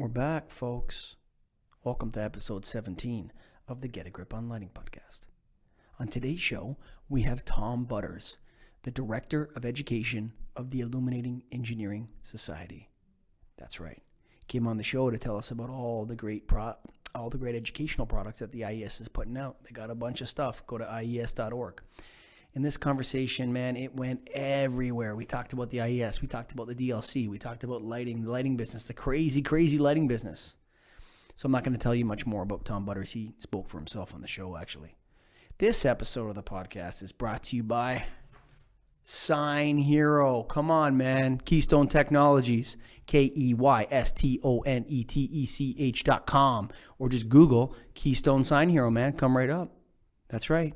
We're back, folks. Welcome to episode 17 of the Get a Grip on Lighting podcast. On today's show, we have Tom Butters, the Director of Education of the Illuminating Engineering Society. That's right. He came on the show to tell us about all the great educational products that the IES is putting out. They got a bunch of stuff. Go to IES.org. In this conversation, man, it went everywhere. We talked about the IES. We talked about the DLC. We talked about lighting, the lighting business, the crazy, crazy lighting business. So I'm not going to tell you much more about Tom Butters. He spoke for himself on the show, actually. This episode of the podcast is brought to you by Sign Hero. Come on, man. Keystone Technologies, KEYSTONETECH.com. Or just Google Keystone Sign Hero, man. Come right up. That's right.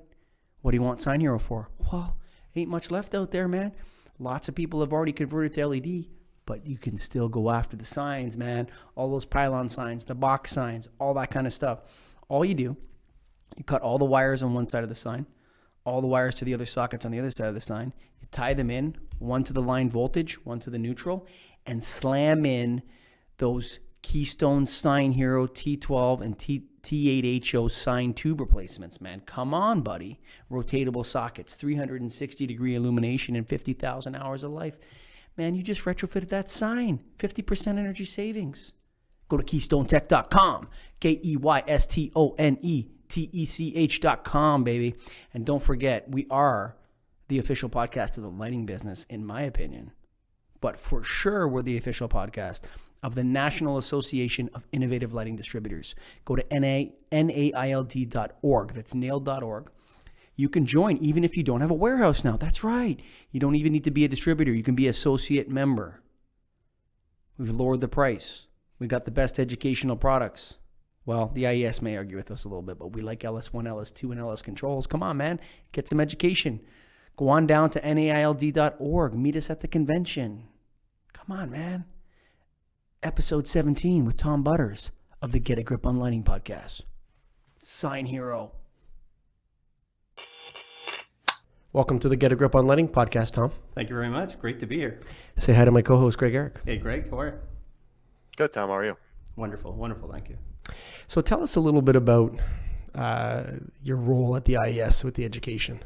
What do you want Sign Hero for? Well, ain't much left out there, man. Lots of people have already converted to LED, but you can still go after the signs, man. All those pylon signs, the box signs, all that kind of stuff. All you do, you cut all the wires on one side of the sign, all the wires to the other sockets on the other side of the sign. You tie them in, one to the line voltage, one to the neutral, and slam in those Keystone Sign Hero T12 and T8HO sign tube replacements, man. Come on, buddy. Rotatable sockets, 360-degree illumination, and 50,000 hours of life. Man, you just retrofitted that sign. 50% energy savings. Go to KeystoneTech.com. KeystoneTech.com, baby. And don't forget, we are the official podcast of the lighting business, in my opinion. But for sure, we're the official podcast of the National Association of Innovative Lighting Distributors. Go to NAILD.org. That's nailed.org. You can join even if you don't have a warehouse now. That's right. You don't even need to be a distributor. You can be associate member. We've lowered the price. We've got the best educational products. Well, the IES may argue with us a little bit, but we like LS1, LS2, and LS controls. Come on, man. Get some education. Go on down to NAILD.org. Meet us at the convention. Come on, man. Episode 17 with Tom Butters of the Get a Grip on Lighting podcast. Sign Hero. Welcome to the Get a Grip on Lighting podcast, Tom. Thank you very much. Great to be here. Say hi to my co-host, Greg Eric. Hey, Greg. How are you? Good, Tom. How are you? Wonderful. Wonderful. Thank you. So tell us a little bit about your role at the IES with the education.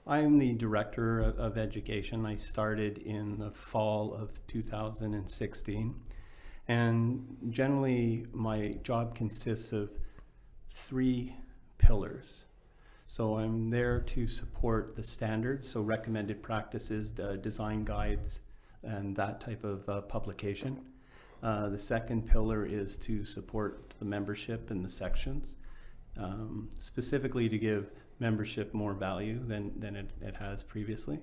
I'm the Director of Education. I started in the fall of 2016. And generally, my job consists of 3 pillars. So I'm there to support the standards, so recommended practices, design guides, and that type of publication. The second pillar is to support the membership in the sections, specifically to give membership more value than it has previously.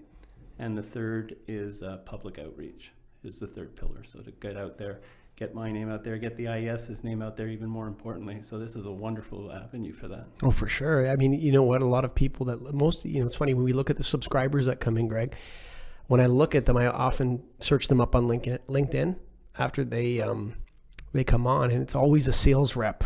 And the third is public outreach is the third pillar. So to get out there, get my name out there, get the IES's name out there even more importantly. So this is a wonderful avenue for that. Oh, for sure. I mean, you know what? A lot of people it's funny when we look at the subscribers that come in, Greg, when I look at them, I often search them up on LinkedIn after they come on, and it's always a sales rep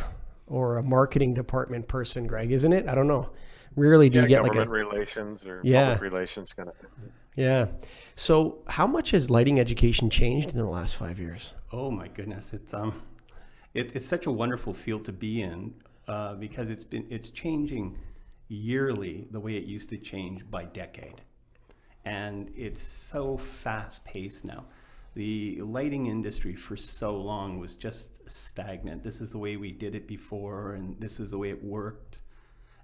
or a marketing department person, Greg, isn't it? I don't know. Rarely do you get government relations or public relations kind of thing. Yeah. So how much has lighting education changed in the last 5 years? Oh my goodness. It's such a wonderful field to be in because it's changing yearly the way it used to change by decade. And it's so fast paced now. The lighting industry for so long was just stagnant. This is the way we did it before, and this is the way it worked.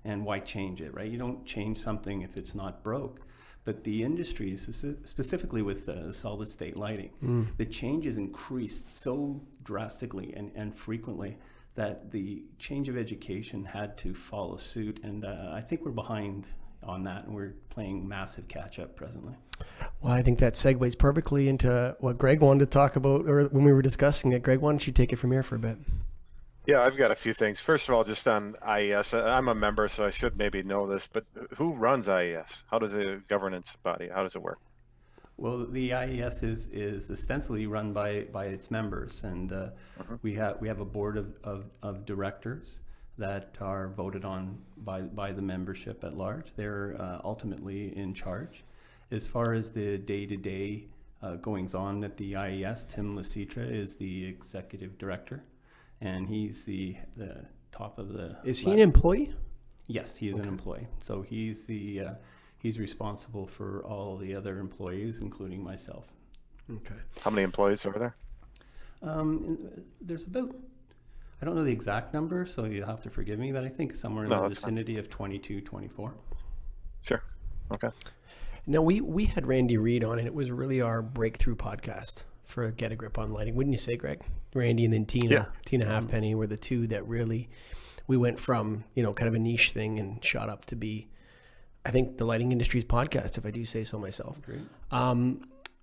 And why change it, right? You don't change something if it's not broke. But the industry, specifically with solid state lighting, the changes increased so drastically and frequently that the change of education had to follow suit. And I think we're behind on that, and we're playing massive catch up presently. Well, I think that segues perfectly into what Greg wanted to talk about, or when we were discussing it. Greg, why don't you take it from here for a bit? Yeah, I've got a few things. First of all, just on IES, I'm a member, so I should maybe know this, but who runs IES? How does a governance body, how does it work? Well, the IES is ostensibly run by its members, and we have a board of directors that are voted on by the membership at large. They're ultimately in charge. As far as the day-to-day goings on at the IES. Tim Lecitra is the executive director, and he's the top of the. Is he an employee? Yes, he is an employee. So he's he's responsible for all the other employees, including myself. Okay. How many employees over there? There's about, I don't know the exact number, so you have to forgive me, but I think somewhere in No, the that's fine. vicinity of 22, 24. Sure. Okay. Now, we had Randy Reed on, and it was really our breakthrough podcast for Get a Grip on Lighting. Wouldn't you say, Greg? Randy and then Tina. Yeah. Tina Halfpenny were the two that really, we went from, kind of a niche thing and shot up to be, I think, the lighting industry's podcast, if I do say so myself. Great.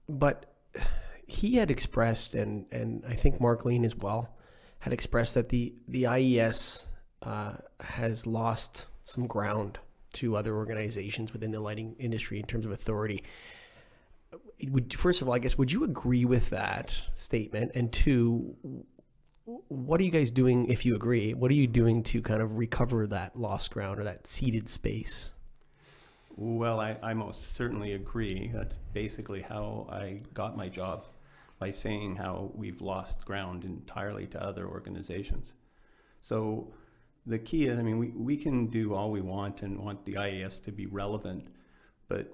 But he had expressed, and I think Mark Lean as well, had expressed that the IES has lost some ground to other organizations within the lighting industry in terms of authority. First of all, I guess, would you agree with that statement? And two, what are you guys doing, if you agree, what are you doing to kind of recover that lost ground or that ceded space? Well, I most certainly agree. That's basically how I got my job, by saying how we've lost ground entirely to other organizations. So the key is, we can do all we want and want the IES to be relevant, but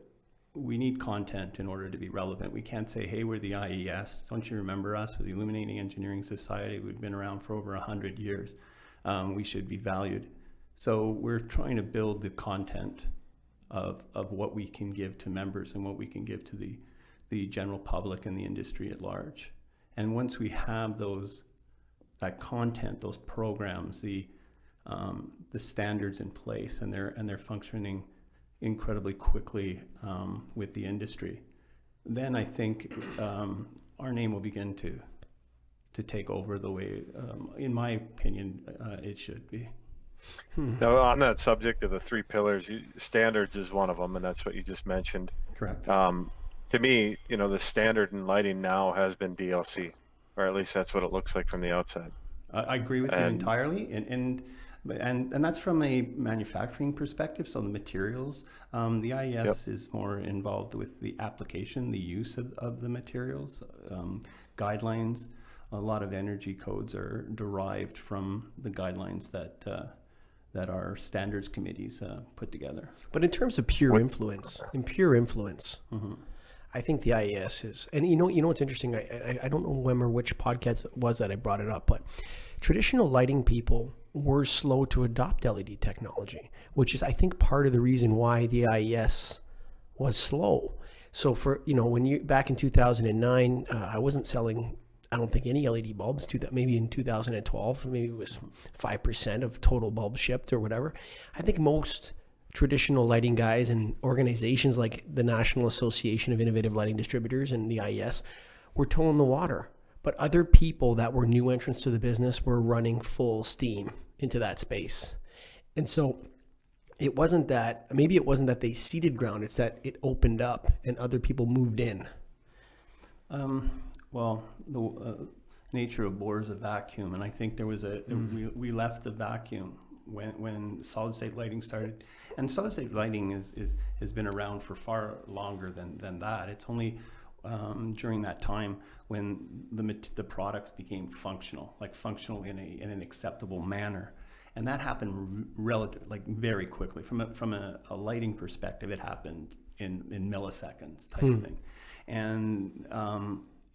we need content in order to be relevant. We can't say, hey, we're the IES. Don't you remember us? We're the Illuminating Engineering Society. We've been around for over 100 years. We should be valued. So we're trying to build the content of what we can give to members and what we can give to the general public and the industry at large. And once we have that content, those programs, the standards in place, and they're functioning incredibly quickly with the industry, then I think our name will begin to take over the way, in my opinion, it should be. Now, on that subject of the three pillars, standards is one of them, and that's what you just mentioned. Correct. To me, the standard in lighting now has been DLC, or at least that's what it looks like from the outside. I agree with you entirely, and that's from a manufacturing perspective. So the materials, the IES is more involved with the application, the use of the materials, guidelines. A lot of energy codes are derived from the guidelines that our standards committees put together. But in terms of pure influence, I think the IES is, and you know what's interesting? I don't know when or which podcast it was that I brought it up, but traditional lighting people were slow to adopt LED technology, which is, I think, part of the reason why the IES was slow. So for, when back in 2009, I wasn't selling, I don't think, any LED bulbs, maybe in 2012, maybe it was 5% of total bulbs shipped or whatever. I think most traditional lighting guys and organizations like the National Association of Innovative Lighting Distributors and the IES were toeing the water. But other people that were new entrants to the business were running full steam into that space. And so it wasn't that they ceded ground, it's that it opened up and other people moved in. Well, the nature of bore is a vacuum, and I think there was we left the vacuum when solid state lighting started. And solid state lighting has been around for far longer than that. It's only during that time when the products became functional in an acceptable manner, and that happened very quickly. From a lighting perspective, it happened in milliseconds type of thing. And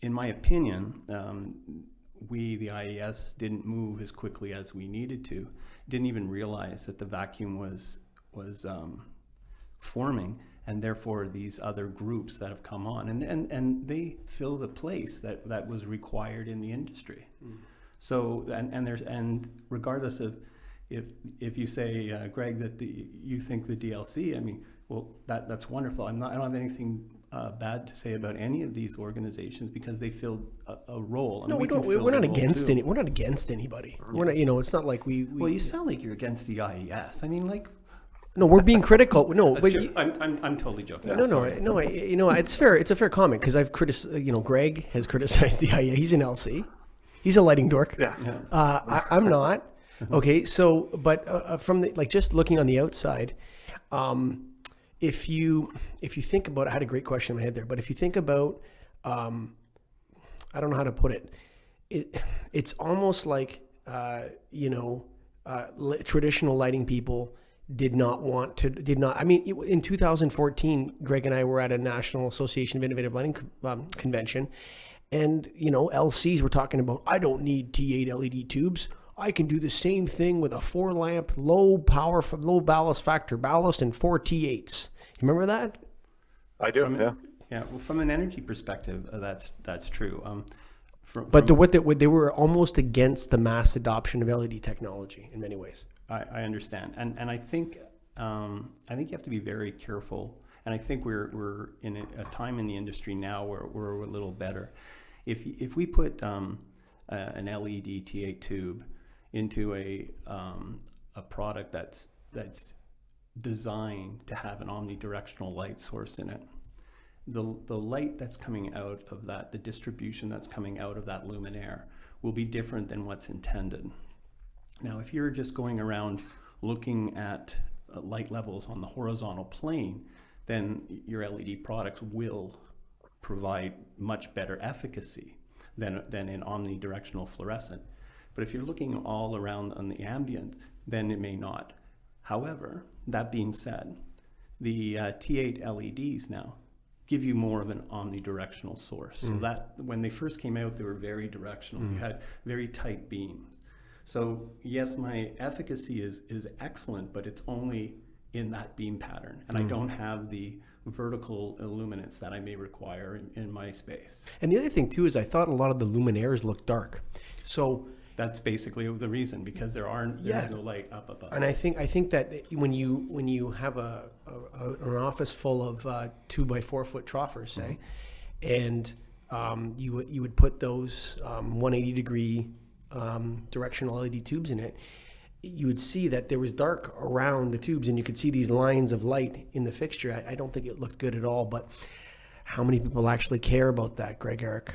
in my opinion, we, the IES, didn't move as quickly as we needed to. Didn't even realize that the vacuum was forming, and therefore these other groups that have come on, and they fill the place that was required in the industry. So and regardless of if you say, Greg, that you think the DLC, well, that's wonderful. I don't have anything bad to say about any of these organizations, because they filled a role. No, we're not against We're not against anybody. We're not. It's not like we. Well, you sound like you're against the IES. No, we're being critical. No, but I'm totally joking. No. It's fair. It's a fair comment, because I've criticized. Greg has criticized the IES. He's an LC. He's a lighting dork. Yeah. I'm not. Okay, so but from just looking on the outside, if you think about, I had a great question in my head there, but if you think about I don't know how to put it. It's almost like, traditional lighting people did not, I mean, in 2014, Greg and I were at a National Association of Innovative Lighting convention, and, LCs were talking about, I don't need T8 LED tubes. I can do the same thing with a 4-lamp, low power, low ballast factor ballast and 4 T8s. You remember that? I do. Yeah. Yeah, well, from an energy perspective, that's true. But they were almost against the mass adoption of LED technology in many ways. I understand, and I think you have to be very careful. And I think we're in a time in the industry now where we're a little better. If we put an LED T8 tube into a product that's designed to have an omnidirectional light source in it, the light that's coming out of that, the distribution that's coming out of that luminaire will be different than what's intended. Now, if you're just going around looking at light levels on the horizontal plane, then your LED products will provide much better efficacy than an omnidirectional fluorescent. But if you're looking all around on the ambient, then it may not. However, that being said, the T8 LEDs now give you more of an omnidirectional source. So that when they first came out, they were very directional. You had very tight beams. So yes, my efficacy is excellent, but it's only in that beam pattern. And I don't have the vertical illuminance that I may require in my space. And the other thing too is I thought a lot of the luminaires looked dark. So that's basically the reason, because there's no light up above. And I think that when you have an office full of 2x4 foot troffers, say, and you would put those 180 degree directional LED tubes in it, you would see that there was dark around the tubes, and you could see these lines of light in the fixture. I don't think it looked good at all, but how many people actually care about that, Greg, Eric?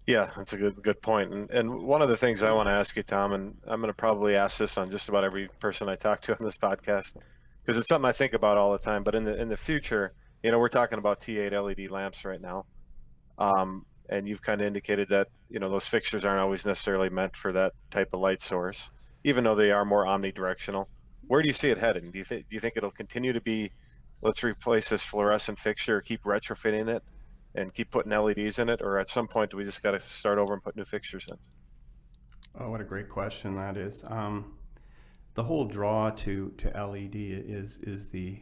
Yeah, that's a good point. And one of the things I want to ask you, Tom, and I'm going to probably ask this on just about every person I talk to on this podcast, because it's something I think about all the time. But in the future, we're talking about T8 LED lamps right now, and you've kind of indicated that those fixtures aren't always necessarily meant for that type of light source, even though they are more omnidirectional. Where do you see it heading? Do you think it'll continue to be, let's replace this fluorescent fixture, or keep retrofitting it and keep putting LEDs in it, or at some point do we just got to start over and put new fixtures in? Oh, what a great question that is. The whole draw to LED is the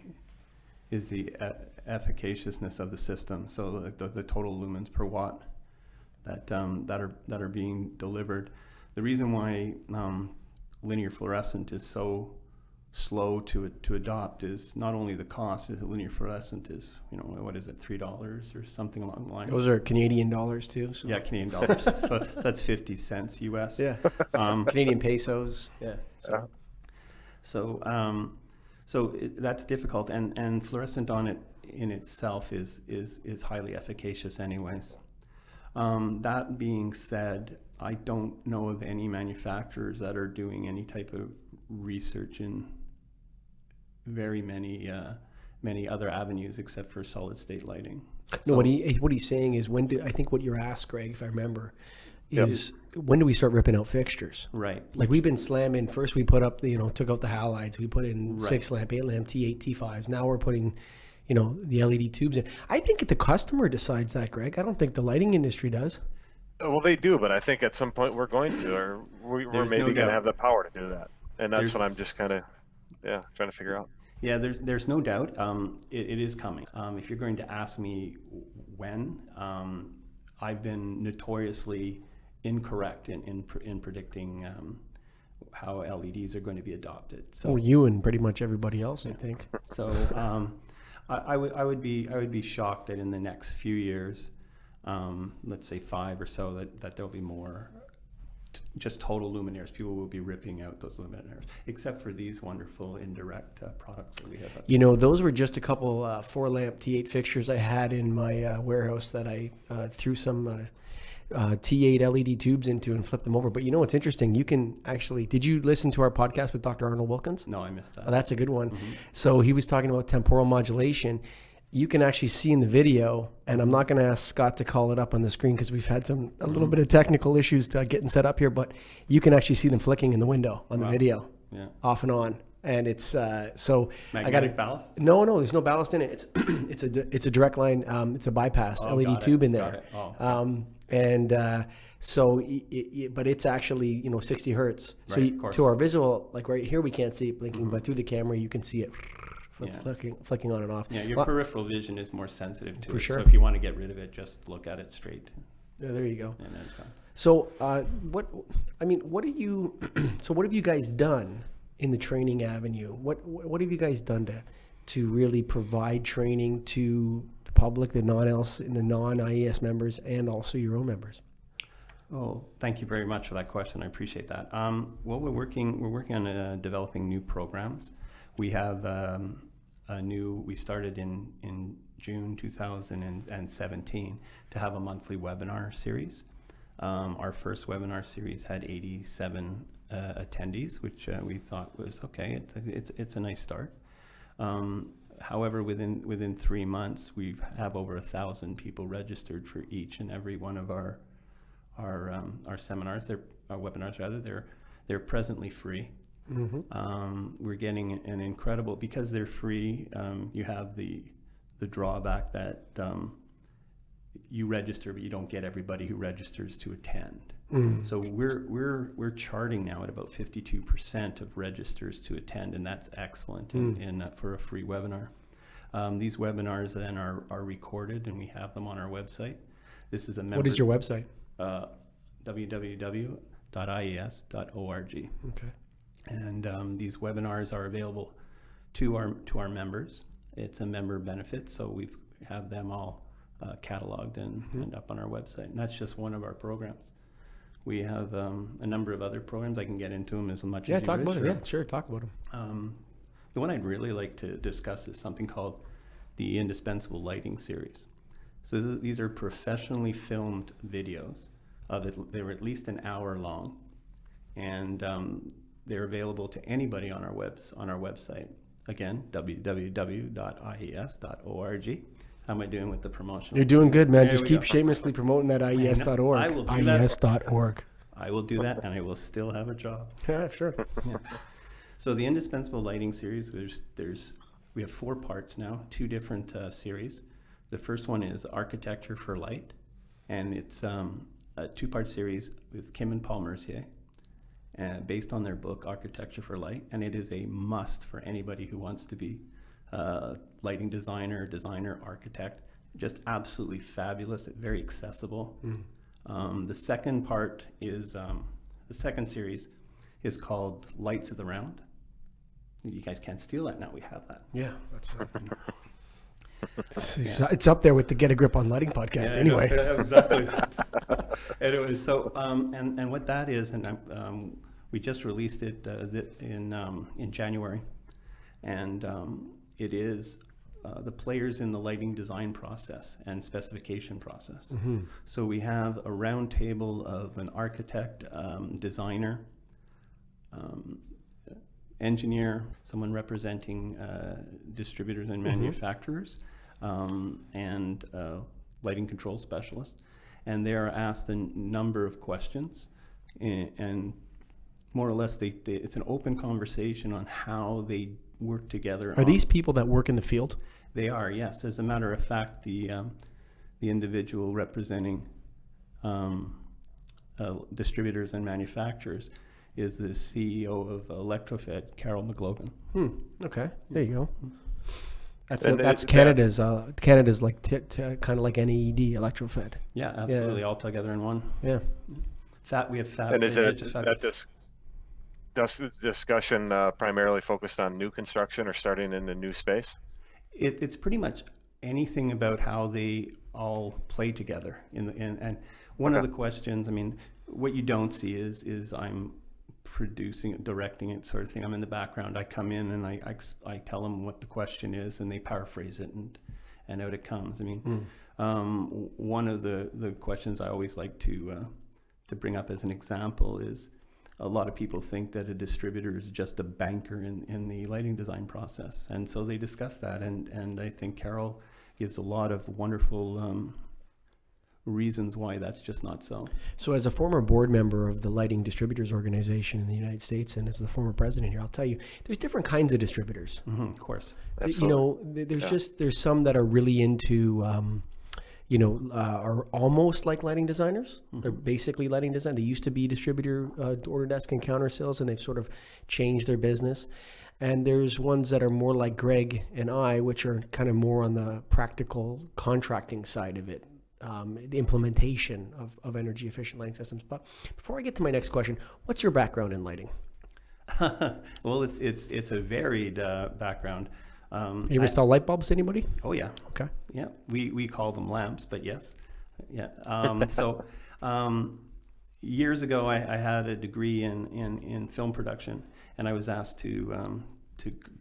efficaciousness of the system. So the total lumens per watt that are being delivered. The reason why linear fluorescent is so slow to adopt is not only the cost, but the linear fluorescent is, what is it, $3 or something along the line. Those are Canadian dollars too. So. Yeah, Canadian dollars. so that's 50 cents US. Yeah. Canadian pesos. Yeah. So that's difficult, and fluorescent on it in itself is highly efficacious anyways. That being said, I don't know of any manufacturers that are doing any type of research in very many other avenues except for solid state lighting. No, what he's saying is I think what you're asked, Greg, if I remember, is when do we start ripping out fixtures? Right. Like we've been slamming. First we put up took out the halides. We put in 6-lamp, 8-lamp, T8, T5s. Now we're putting, the LED tubes in. I think the customer decides that, Greg. I don't think the lighting industry does. Well, they do, but I think at some point we're going to, or we're maybe going to have the power to do that. And that's what I'm just kind of, trying to figure out. Yeah, there's no doubt. It is coming. If you're going to ask me when, I've been notoriously incorrect in predicting how LEDs are going to be adopted. So you and pretty much everybody else, I think. So I would be shocked that in the next few years, let's say 5 or so, that there'll be more just total luminaires. People will be ripping out those luminaires, except for these wonderful indirect products that we have. Those were just a couple 4-lamp T8 fixtures I had in my warehouse that I threw some T8 LED tubes into and flipped them over. But what's interesting? You can actually, did you listen to our podcast with Dr. Arnold Wilkins? No, I missed that. Oh, that's a good one. Mm-hmm. So he was talking about temporal modulation. you can actually see in the video, and I'm not going to ask Scott to call it up on the screen because we've had a little bit of technical issues getting set up here, but you can actually see them flicking in the window on the video, off and on. And it's so magnetic ballast? No, there's no ballast in it. It's a direct line. It's a bypass LED tube in there. But it's actually 60 hertz. Right, so to our visual, like right here, we can't see it blinking, but through the camera, you can see it flicking on and off. Yeah, your peripheral vision is more sensitive to it. Sure. So if you want to get rid of it, just look at it straight. Yeah, there you go. And then it's gone. So what have you guys done in the training avenue? What have you guys done to really provide training to the public, the non-IES members, and also your own members? Oh, thank you very much for that question. I appreciate that. Well, we're working on developing new programs. We have we started in June 2017 to have a monthly webinar series. Our first webinar series had 87 attendees, which we thought was okay. It's a nice start. However, within 3 months, we have over 1,000 people registered for each and every one of our seminars. Our webinars rather. They're presently free. We're getting an incredible, because they're free. You have the drawback that you register, but you don't get everybody who registers to attend. So we're charting now at about 52% of registers to attend, and that's excellent for a free webinar. These webinars then are recorded, and we have them on our website. This is a member. What is your website? www.ies.org. Okay. And these webinars are available to our members. It's a member benefit, so we have them all cataloged and up on our website. And that's just one of our programs. We have a number of other programs. I can get into them as much as you wish. Talk about it. Yeah, sure. Talk about them. The one I'd really like to discuss is something called the Indispensable Lighting Series. So these are professionally filmed videos of it. They were at least an hour long, and they're available to anybody on our website. Again, www.ies.org. How am I doing with the promotion? You're doing good, man. There Just we keep go. shamelessly promoting that IES.org. I will do that. IES.org. I will do that, and I will still have a job. Yeah, sure. So the Indispensable Lighting Series, we have 4 parts now, 2 different series. The first one is Architecture for Light, and it's a 2-part series with Kim and Paul Mercier, based on their book Architecture for Light, and it is a must for anybody who wants to be a lighting designer, architect. Just absolutely fabulous, very accessible. The second part is the second series is called Lights of the Round. You guys can't steal that now. We have that. Yeah, that's right. It's up there with the Get a Grip on Lighting podcast. Anyway, exactly. And it was so, and what that is, and we just released it in January, and it is the players in the lighting design process and specification process. So we have a round table of an architect, designer, engineer, someone representing distributors and manufacturers, and lighting control specialists. And they are asked a number of questions, and more or less it's an open conversation on how they work together. Are these people that work in the field? They are, yes. As a matter of fact, the individual representing distributors and manufacturers is the CEO of Electrofed, Carol McLogan. Okay, there you go. That's Canada's like kind of like NEED, Electrofed. Yeah, absolutely, all together in one. Yeah. We have fab. And is that discussion primarily focused on new construction or starting in a new space? It's pretty much anything about how they all play together. And one of the questions, I mean, what you don't see is I'm producing it, directing it, sort of thing. I'm in the background. I come in and I tell them what the question is, and they paraphrase it, and out it comes. I mean, one of the questions I always like to bring up as an example is, a lot of people think that a distributor is just a banker in the lighting design process, and so they discuss that. And I think Carol gives a lot of wonderful reasons why that's just not so. So as a former board member of the Lighting Distributors Organization in the United States, and as the former president here, I'll tell you, there's different kinds of distributors. Of course. Absolutely. You know, there's some that are really into, are almost like lighting designers. They're basically lighting design. They used to be distributor, order desk and counter sales, and they've sort of changed their business. And there's ones that are more like Greg and I, which are kind of more on the practical contracting side of it. The implementation of energy efficient lighting systems. But before I get to my next question, what's your background in lighting? Well, it's a varied background. You ever sell light bulbs to anybody? Oh yeah, Okay. yeah. We call them lamps, but yes, yeah. Years ago, I had a degree in film production, and I was asked to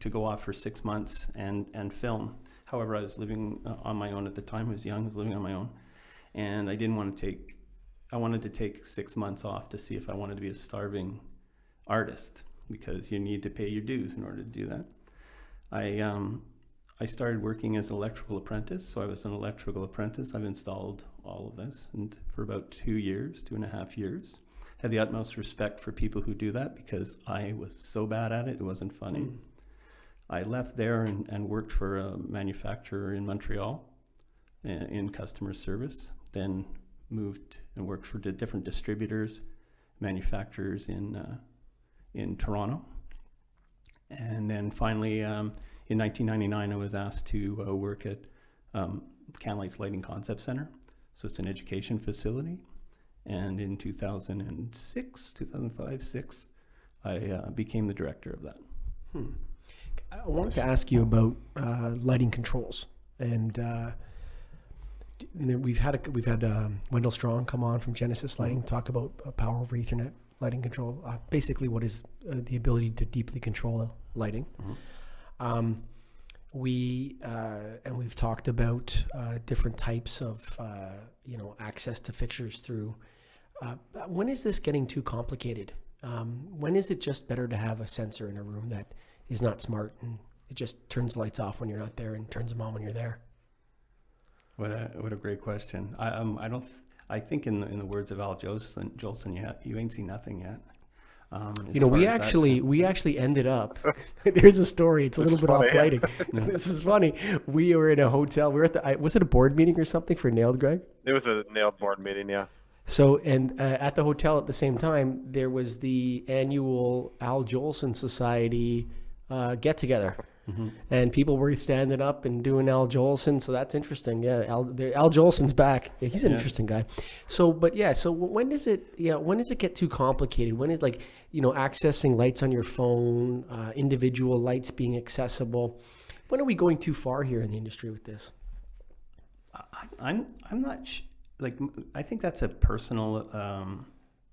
go off for 6 months and film. However, I was living on my own at the time. I was young. I was living on my own. And I didn't want to take, I wanted to take 6 months off to see if I wanted to be a starving artist, because you need to pay your dues in order to do that. I started working as an electrical apprentice. So I was an electrical apprentice. I've installed all of this, and for about 2.5 years. Had the utmost respect for people who do that, because I was so bad at it, it wasn't funny. I left there and worked for a manufacturer in Montreal in customer service, then moved and worked for different distributors, manufacturers in Toronto. And then finally, in 1999, I was asked to work at Canlight's Lighting Concept Center. So it's an education facility. And in 2005, I became the director of that. I wanted to ask you about lighting controls, and we've had Wendell Strong come on from Genesis Lighting, talk about Power over Ethernet lighting control. Basically, what is the ability to deeply control lighting. We've talked about different types of access to fixtures through. When is this getting too complicated? When is it just better to have a sensor in a room that is not smart and it just turns lights off when you're not there and turns them on when you're there? What a great question. I think in the words of Al Jolson, you ain't seen nothing yet. We actually ended up. There's a story. It's a little bit off lighting. This is funny. We were in a hotel. We were at was it a board meeting or something for Nailed, Greg? It was a nailed board meeting, yeah. So, and at the hotel at the same time, there was the annual Al Jolson Society get together. And people were standing up and doing Al Jolson. So that's interesting. Yeah, Al Jolson's back. Yeah, he's an interesting guy. So, but yeah, so when does it get too complicated? When is accessing lights on your phone, individual lights being accessible? When are we going too far here in the industry with this? I'm not I think that's a personal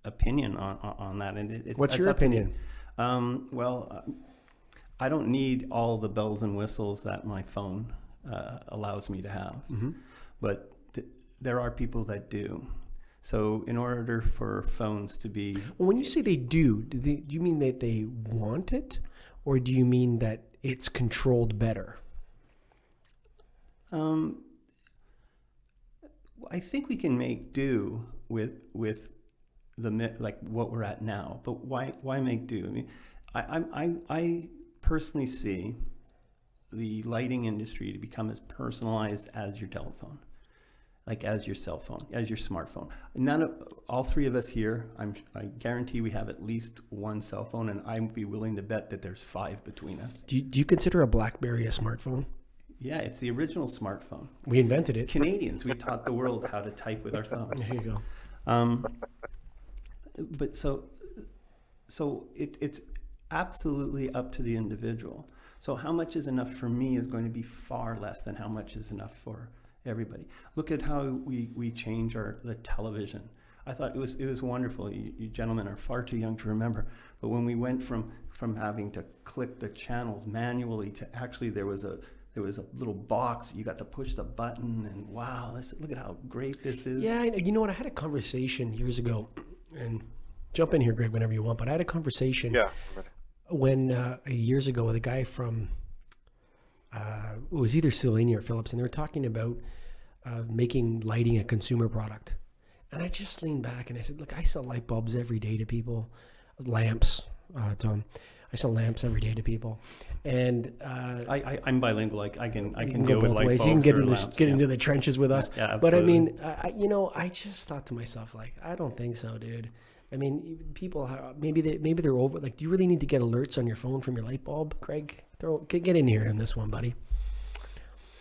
opinion on that. And what's your opinion? I don't need all the bells and whistles that my phone allows me to have, but there are people that do. So in order for phones to be... Well, when you say they do you mean that they want it, or do you mean that it's controlled better? I think we can make do with what we're at now, but why make do? I mean, I personally see the lighting industry to become as personalized as your telephone, like as your cell phone, as your smartphone. All three of us here, I guarantee we have at least one cell phone, and I'd be willing to bet that there's 5 between us. Do you consider a BlackBerry a smartphone? Yeah, it's the original smartphone. We invented it. Canadians, we taught the world how to type with our thumbs. There you go. But so it's absolutely up to the individual. So how much is enough for me is going to be far less than how much is enough for everybody. Look at how we change the television. I thought it was wonderful. You gentlemen are far too young to remember, but when we went from having to click the channels manually to actually there was a little box, you got to push the button, and wow, look at how great this is. Yeah, you know what? I had a conversation years ago, and jump in here, Greg, whenever you want, but I had a conversation years ago with a guy from it was either Sylvania or Philips, and they were talking about making lighting a consumer product. And I just leaned back and I said, look, I sell light bulbs every day to people, lamps, Tom. I sell lamps every day to people, and I'm bilingual. I can you deal go with both light ways. bulbs You can get or into lamps, get into the trenches with us. Yeah, but I absolutely. mean, I just thought to myself, like, I don't think so, dude. I mean, people maybe they're over. Like, do you really need to get alerts on your phone from your light bulb, Craig? Get in here on this one, buddy.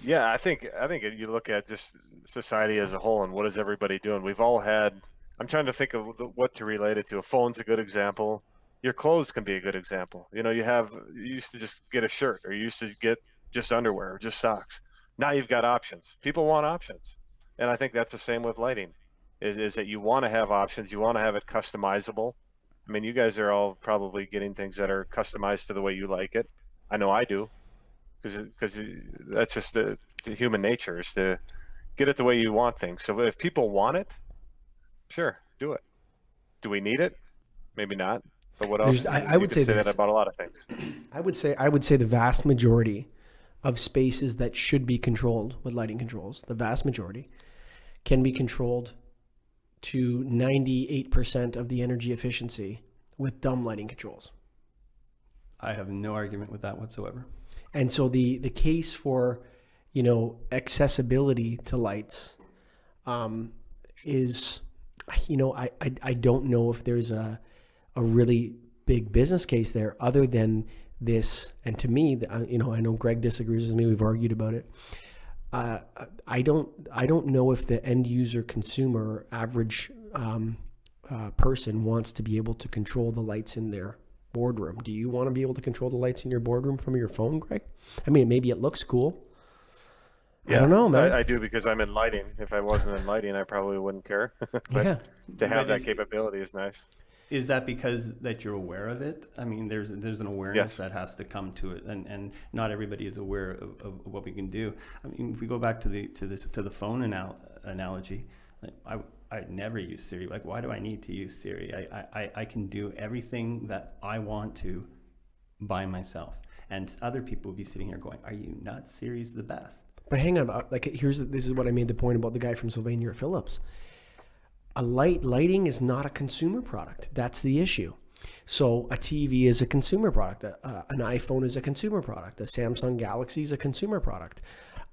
Yeah, I think you look at just society as a whole and what is everybody doing. We've all had. I'm trying to think of what to relate it to. A phone's a good example. Your clothes can be a good example. You used to just get a shirt, or you used to get just underwear or just socks. Now you've got options. People want options, and I think that's the same with lighting. Is that you want to have options. You want to have it customizable. I mean, you guys are all probably getting things that are customized to the way you like it. I know I do, because that's just the human nature, is to get it the way you want things. So if people want it, sure, do it. Do we need it? Maybe not. But what else? I would could say say that this. about a lot of things. I would say the vast majority of spaces that should be controlled with lighting controls, the vast majority, can be controlled to 98% of the energy efficiency with dumb lighting controls. I have no argument with that whatsoever. And so the case for, accessibility to lights is, I don't know if there's a really big business case there other than this. And to me, I know Greg disagrees with me. We've argued about it. I don't know if the end user consumer average person wants to be able to control the lights in their boardroom. Do you want to be able to control the lights in your boardroom from your phone, Greg? I mean, maybe it looks cool. Yeah, I don't know, man. I do, because I'm in lighting. If I wasn't in lighting, I probably wouldn't care. But Yeah. to have But that capability is nice. Is that because that you're aware of it? I mean, there's an awareness Yes. that has to come to it, and not everybody is aware of what we can do. I mean, if we go back to the phone analogy, I never use Siri. Like, why do I need to use Siri? I can do everything that I want to by myself, and other people will be sitting here going, "Are you nuts? Siri's the best." But hang on, this is what I made the point about the guy from Sylvania or Philips. Lighting is not a consumer product. That's the issue. So a TV is a consumer product. An iPhone is a consumer product. A Samsung Galaxy is a consumer product.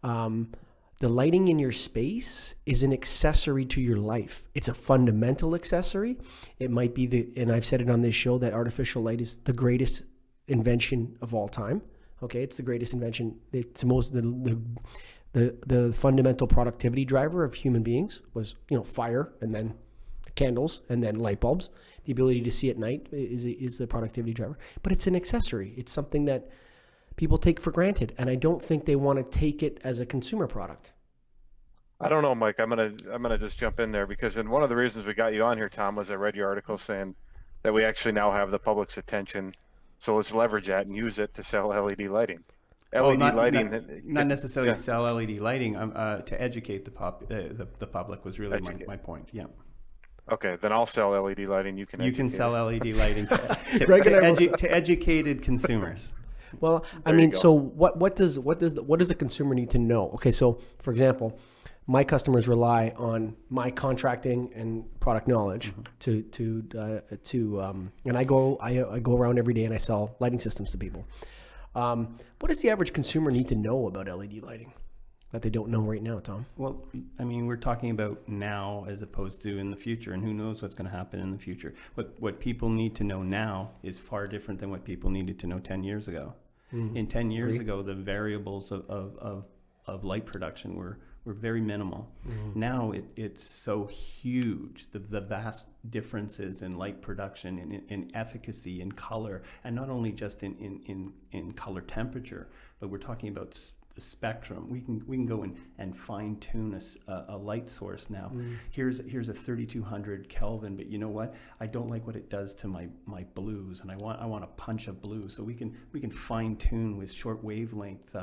The lighting in your space is an accessory to your life. It's a fundamental accessory. It might be and I've said it on this show, that artificial light is the greatest invention of all time. Okay, it's the greatest invention. It's the fundamental productivity driver of human beings was, fire, and then candles, and then light bulbs. The ability to see at night is the productivity driver. But it's an accessory. It's something that people take for granted, and I don't think they want to take it as a consumer product. I don't know, Mike. I'm gonna just jump in there, because one of the reasons we got you on here, Tom, was I read your article saying that we actually now have the public's attention. So let's leverage that and use it to sell LED lighting. LED not necessarily sell LED lighting. To educate the public was really my point. Yeah. Okay, then I'll sell LED lighting. You can sell LED lighting to educated consumers. Well, I mean, so what does a consumer need to know? Okay, so for example, my customers rely on my contracting and product knowledge and I go around every day and I sell lighting systems to people. What does the average consumer need to know about LED lighting that they don't know right now, Tom? Well, I mean, we're talking about now as opposed to in the future, and who knows what's going to happen in the future. But what people need to know now is far different than what people needed to know 10 years ago. In 10 years ago, the variables of light production were very minimal. Now it's so huge, the vast differences in light production, in efficacy, in color, and not only just in color temperature, but we're talking about the spectrum. We can go and fine tune a light source now. Here's a 3200 Kelvin, but you know what? I don't like what it does to my blues, and I want a punch of blue. So we can fine tune with short wavelength.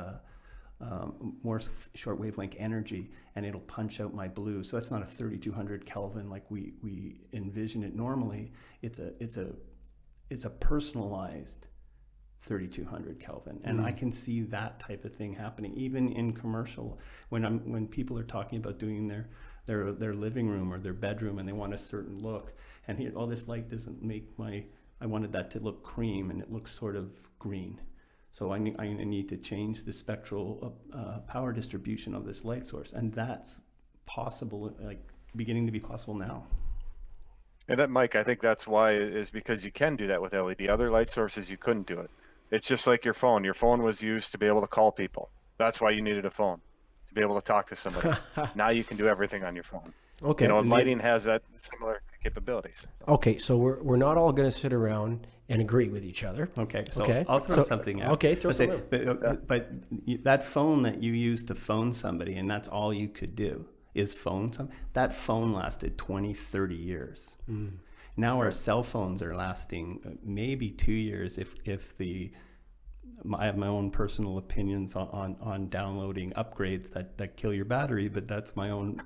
More short wavelength energy, and it'll punch out my blue. So that's not a 3200 Kelvin like we envision it normally. It's a personalized 3,200 Kelvin. And I can see that type of thing happening, even in commercial, when people are talking about doing their living room or their bedroom and they want a certain look. And here, this light doesn't make I wanted that to look cream and it looks sort of green. So I need to change the spectral power distribution of this light source. And that's possible, like beginning to be possible now. And that, Mike, I think that's why is because you can do that with LED. Other light sources, you couldn't do it. It's just like your phone. Your phone was used to be able to call people. That's why you needed a phone, to be able to talk to somebody. Now you can do everything on your phone. Okay. You know, lighting has that similar capabilities. Okay, so we're not all going to sit around and agree with each other. Okay, so Okay. I'll throw something out. Okay, throw But something but that phone that you used to phone somebody, and that's all you could do is phone somebody, that phone lasted 20, 30 years. Now our cell phones are lasting maybe 2 years I have my own personal opinions on downloading upgrades that kill your battery, but that's my own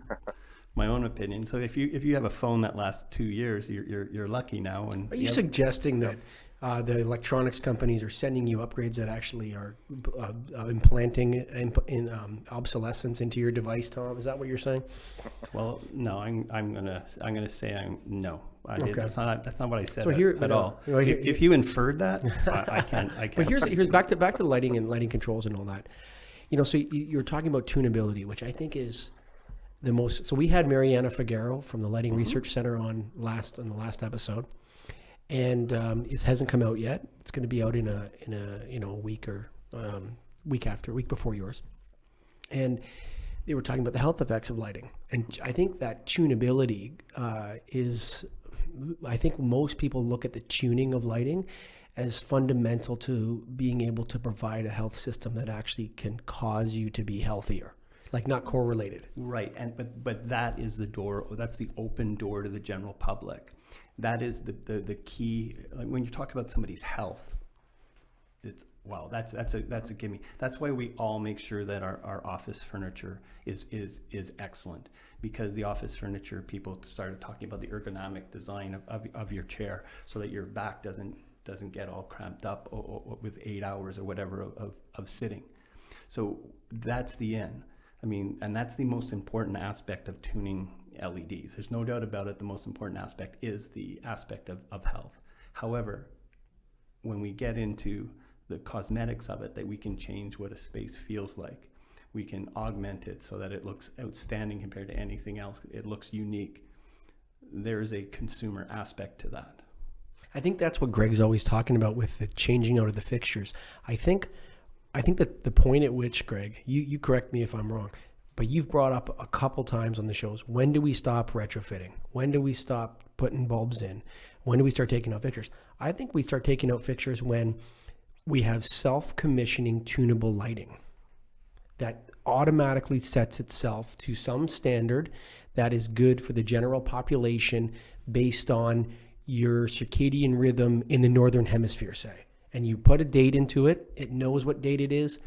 opinion. So if you have a phone that lasts 2 years, you're lucky now. And Are you suggesting that the electronics companies are sending you upgrades that actually are implanting in obsolescence into your device, Tom? Is that what you're saying? Well, no, I'm gonna say no. Okay. That's not what I said So here- at no. all. Well, here- If you inferred that, I can't. But here's back to lighting and lighting controls and all that. You know, so you're talking about tunability, which I think is the most. So we had Mariana Figueroa from the Lighting Research Center on the last episode, and it hasn't come out yet. It's going to be out in a week or week before yours, and they were talking about the health effects of lighting, and I think that tunability is. I think most people look at the tuning of lighting as fundamental to being able to provide a health system that actually can cause you to be healthier, like not correlated. Right, but that is the door. That's the open door to the general public. That is the key. Like when you talk about somebody's health, it's wow. That's a gimme. That's why we all make sure that our office furniture is excellent, because the office furniture, people started talking about the ergonomic design of your chair so that your back doesn't get all cramped up with 8 hours or whatever of sitting. So that's the end. I mean, and that's the most important aspect of tuning LEDs. There's no doubt about it. The most important aspect is the aspect of health. However, when we get into the cosmetics of it, that we can change what a space feels like. We can augment it so that it looks outstanding compared to anything else. It looks unique. There is a consumer aspect to that. I think that's what Greg's always talking about with the changing out of the fixtures. I think that the point at which, Greg, you correct me if I'm wrong, but you've brought up a couple times on the shows, when do we stop retrofitting? When do we stop putting bulbs in? When do we start taking out fixtures? I think we start taking out fixtures when we have self-commissioning tunable lighting that automatically sets itself to some standard that is good for the general population based on your circadian rhythm in the northern hemisphere, say. And you put a date into it, it knows what date it is,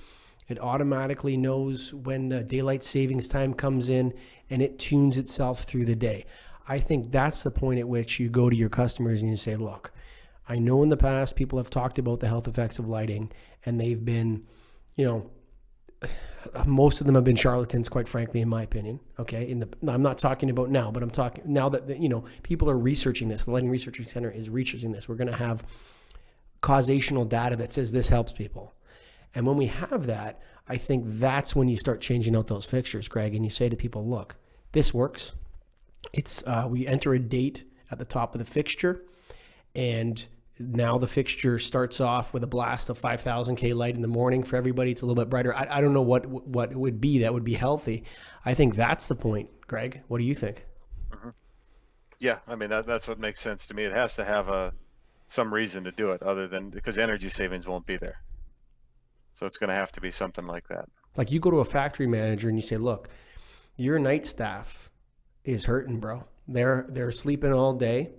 it automatically knows when the daylight savings time comes in, and it tunes itself through the day. I think that's the point at which you go to your customers and you say, look, I know in the past people have talked about the health effects of lighting, and they've been, most of them have been charlatans, quite frankly, in my opinion. Okay, I'm not talking about now, but I'm talking now that people are researching this. The Lighting Research Center is researching this. We're going to have causational data that says this helps people, and when we have that, I think that's when you start changing out those fixtures, Greg, and you say to people, look, this works. It's we enter a date at the top of the fixture, and now the fixture starts off with a blast of 5,000 K light in the morning for everybody. It's a little bit brighter. I don't know what it would be that would be healthy. I think that's the point, Greg. What do you think? Mm-hmm. Yeah, I mean, that's what makes sense to me. It has to have some reason to do it other than because energy savings won't be there. So it's going to have to be something like that. Like you go to a factory manager and you say, look, your night staff is hurting, bro. They're sleeping all day.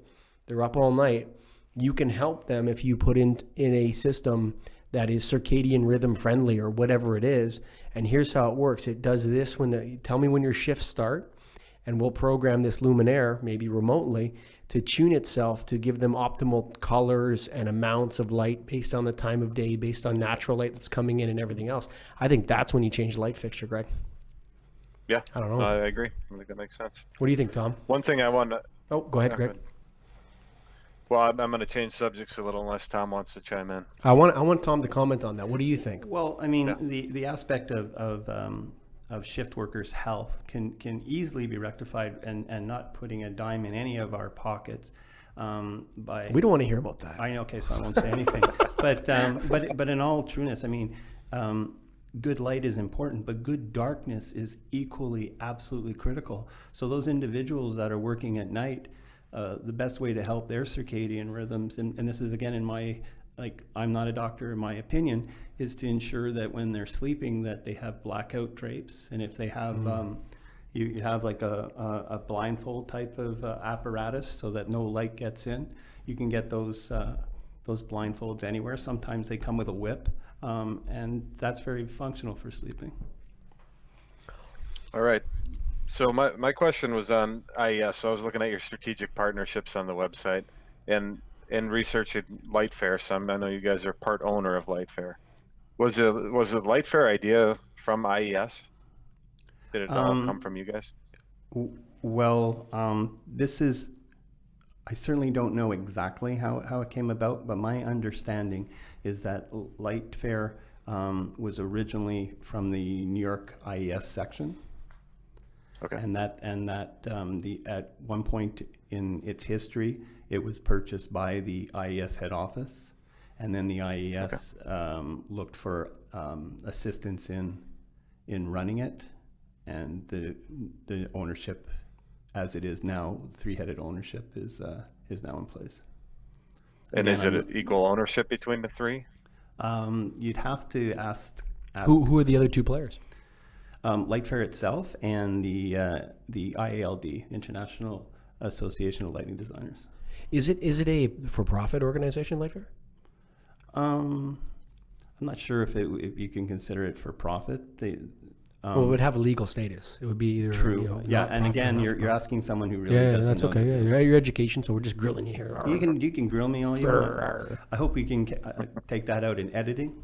They're up all night. You can help them if you put in a system that is circadian rhythm friendly or whatever it is. And here's how it works. It does this tell me when your shifts start, and we'll program this luminaire, maybe remotely, to tune itself to give them optimal colors and amounts of light based on the time of day, based on natural light that's coming in and everything else. I think that's when you change the light fixture, Greg. Yeah, I don't know. I agree. I think that makes sense. What do you think, Tom? One thing I want to. Oh, go ahead, Yeah, Greg. go ahead. Well, I'm going to change subjects a little unless Tom wants to chime in. I want Tom to comment on that. What do you think? Well, I mean, the aspect of shift workers' health can easily be rectified and not putting a dime in any of our pockets. By We don't want to hear about that. I know, okay, so I won't say anything. But in all trueness, I mean, good light is important, but good darkness is equally, absolutely critical. So those individuals that are working at night, the best way to help their circadian rhythms, and this is again in my, like, I'm not a doctor, in my opinion, is to ensure that when they're sleeping that they have blackout drapes, and if they have you have like a blindfold type of apparatus so that no light gets in. You can get those blindfolds anywhere. Sometimes they come with a whip, and that's very functional for sleeping. All right. So my question was on IES. So I was looking at your strategic partnerships on the website, and researching Lightfair. I know you guys are part owner of Lightfair. Was the Lightfair idea from IES? Did it all come from you guys? Well, I certainly don't know exactly how it came about, but my understanding is that Lightfair was originally from the New York IES section. Okay. And that at one point in its history, it was purchased by the IES head office, and then the IES looked for assistance in running it, and the ownership, as it is now, three-headed ownership is now in place. And Again, is it equal ownership between the three? You'd have to ask Who are the other two players? Lightfair itself and the IALD, International Association of Lighting Designers. Is it a for-profit organization, Lightfair? I'm not sure if you can consider it for profit. Well, it would have a legal status. It would be either True. you know, Yeah, not and profit or again, not you're for-profit. asking someone who really Yeah, doesn't that's know. okay. Yeah, you're at your education, so we're just grilling you here. You can grill me all you want. I hope we can take that out in editing.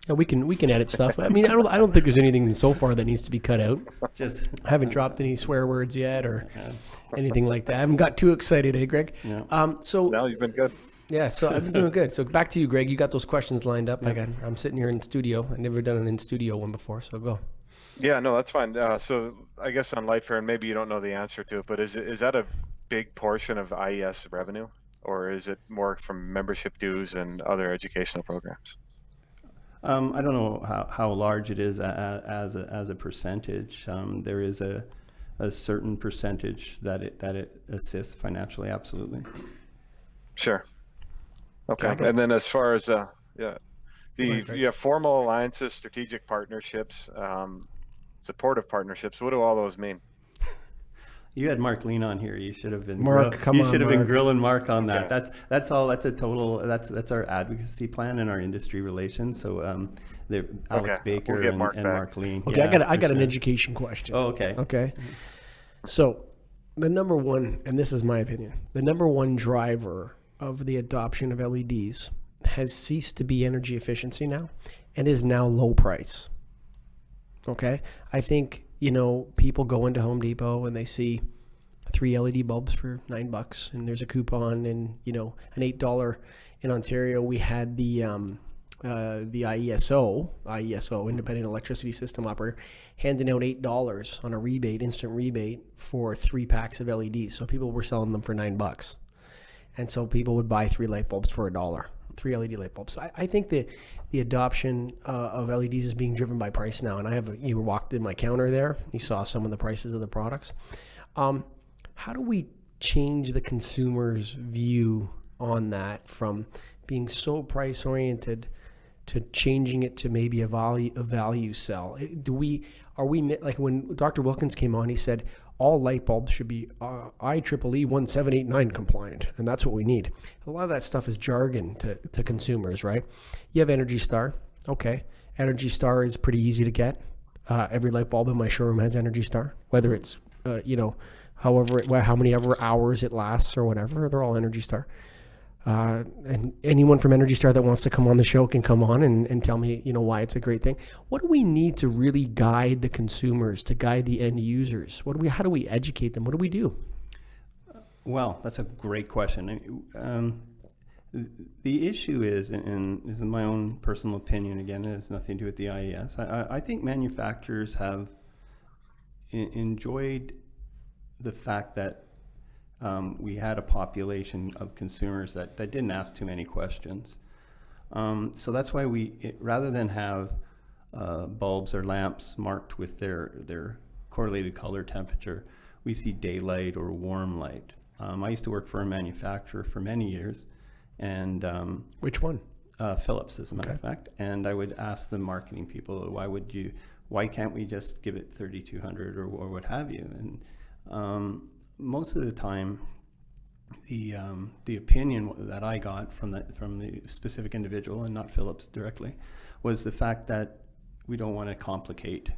Yeah, we can edit stuff. I mean, I don't think there's anything so far that needs to be cut out. Just I haven't dropped any swear words yet or anything like that. I haven't got too excited, eh, Greg? Yeah. So No, you've been good. yeah, so I've been doing good. So back to you, Greg. You got those questions lined up. I'm sitting here in studio. I've never done an in studio one before, so go. Yeah, no, that's fine. So I guess on Lightfair, and maybe you don't know the answer to it, but is that a big portion of IES revenue, or is it more from membership dues and other educational programs? I don't know how large it is as a percentage. There is a certain percentage that it assists financially. Absolutely. Sure. Okay. Okay. And then as far as ahead, Greg. you have formal alliances, strategic partnerships, supportive partnerships. What do all those mean? You had Mark Lean on here. You should have been Mark, come on, been Mark. grilling Mark on that. Okay. That's all. That's a total. That's our advocacy plan and our industry relations. So Alex Okay, Baker we'll get and Mark back. Mark Lean. Okay, Yeah, I got for an sure. education question. Oh, okay. Okay. So the number one, and this is my opinion, the number one driver of the adoption of LEDs has ceased to be energy efficiency now and is now low price. Okay. I think, people go into Home Depot and they see 3 LED bulbs for $9 and there's a coupon and, an $8 in Ontario. We had the IESO, Independent Electricity System Operator, handing out $8 on a instant rebate for 3 packs of LEDs. So people were selling them for $9. And so people would buy 3 light bulbs for $1, 3 LED light bulbs. So I think the adoption of LEDs is being driven by price now. And you walked in my counter there, you saw some of the prices of the products. How do we change the consumer's view on that from being so price oriented to changing it to maybe a value sell? Are we like when Dr. Wilkins came on, he said all light bulbs should be IEEE 1789 compliant, and that's what we need. A lot of that stuff is jargon to consumers, right? You have Energy Star. Okay. Energy Star is pretty easy to get. Every light bulb in my showroom has Energy Star, whether it's how many ever hours it lasts or whatever. They're all Energy Star. And anyone from Energy Star that wants to come on the show can come on and tell me, why it's a great thing. What do we need to really guide the consumers, to guide the end users? How do we educate them? What do we do? Well, that's a great question. The issue is, and this is my own personal opinion, again, it has nothing to do with the IES. I think manufacturers have enjoyed the fact that we had a population of consumers that didn't ask too many questions. So that's why rather than have bulbs or lamps marked with their correlated color temperature, we see daylight or warm light. I used to work for a manufacturer for many years, and which one? Philips, as a matter of fact. And I would ask the marketing people, why can't we just give it 3200 or what have you? And most of the time, the opinion that I got from the specific individual, and not Philips directly, was the fact that we don't want to complicate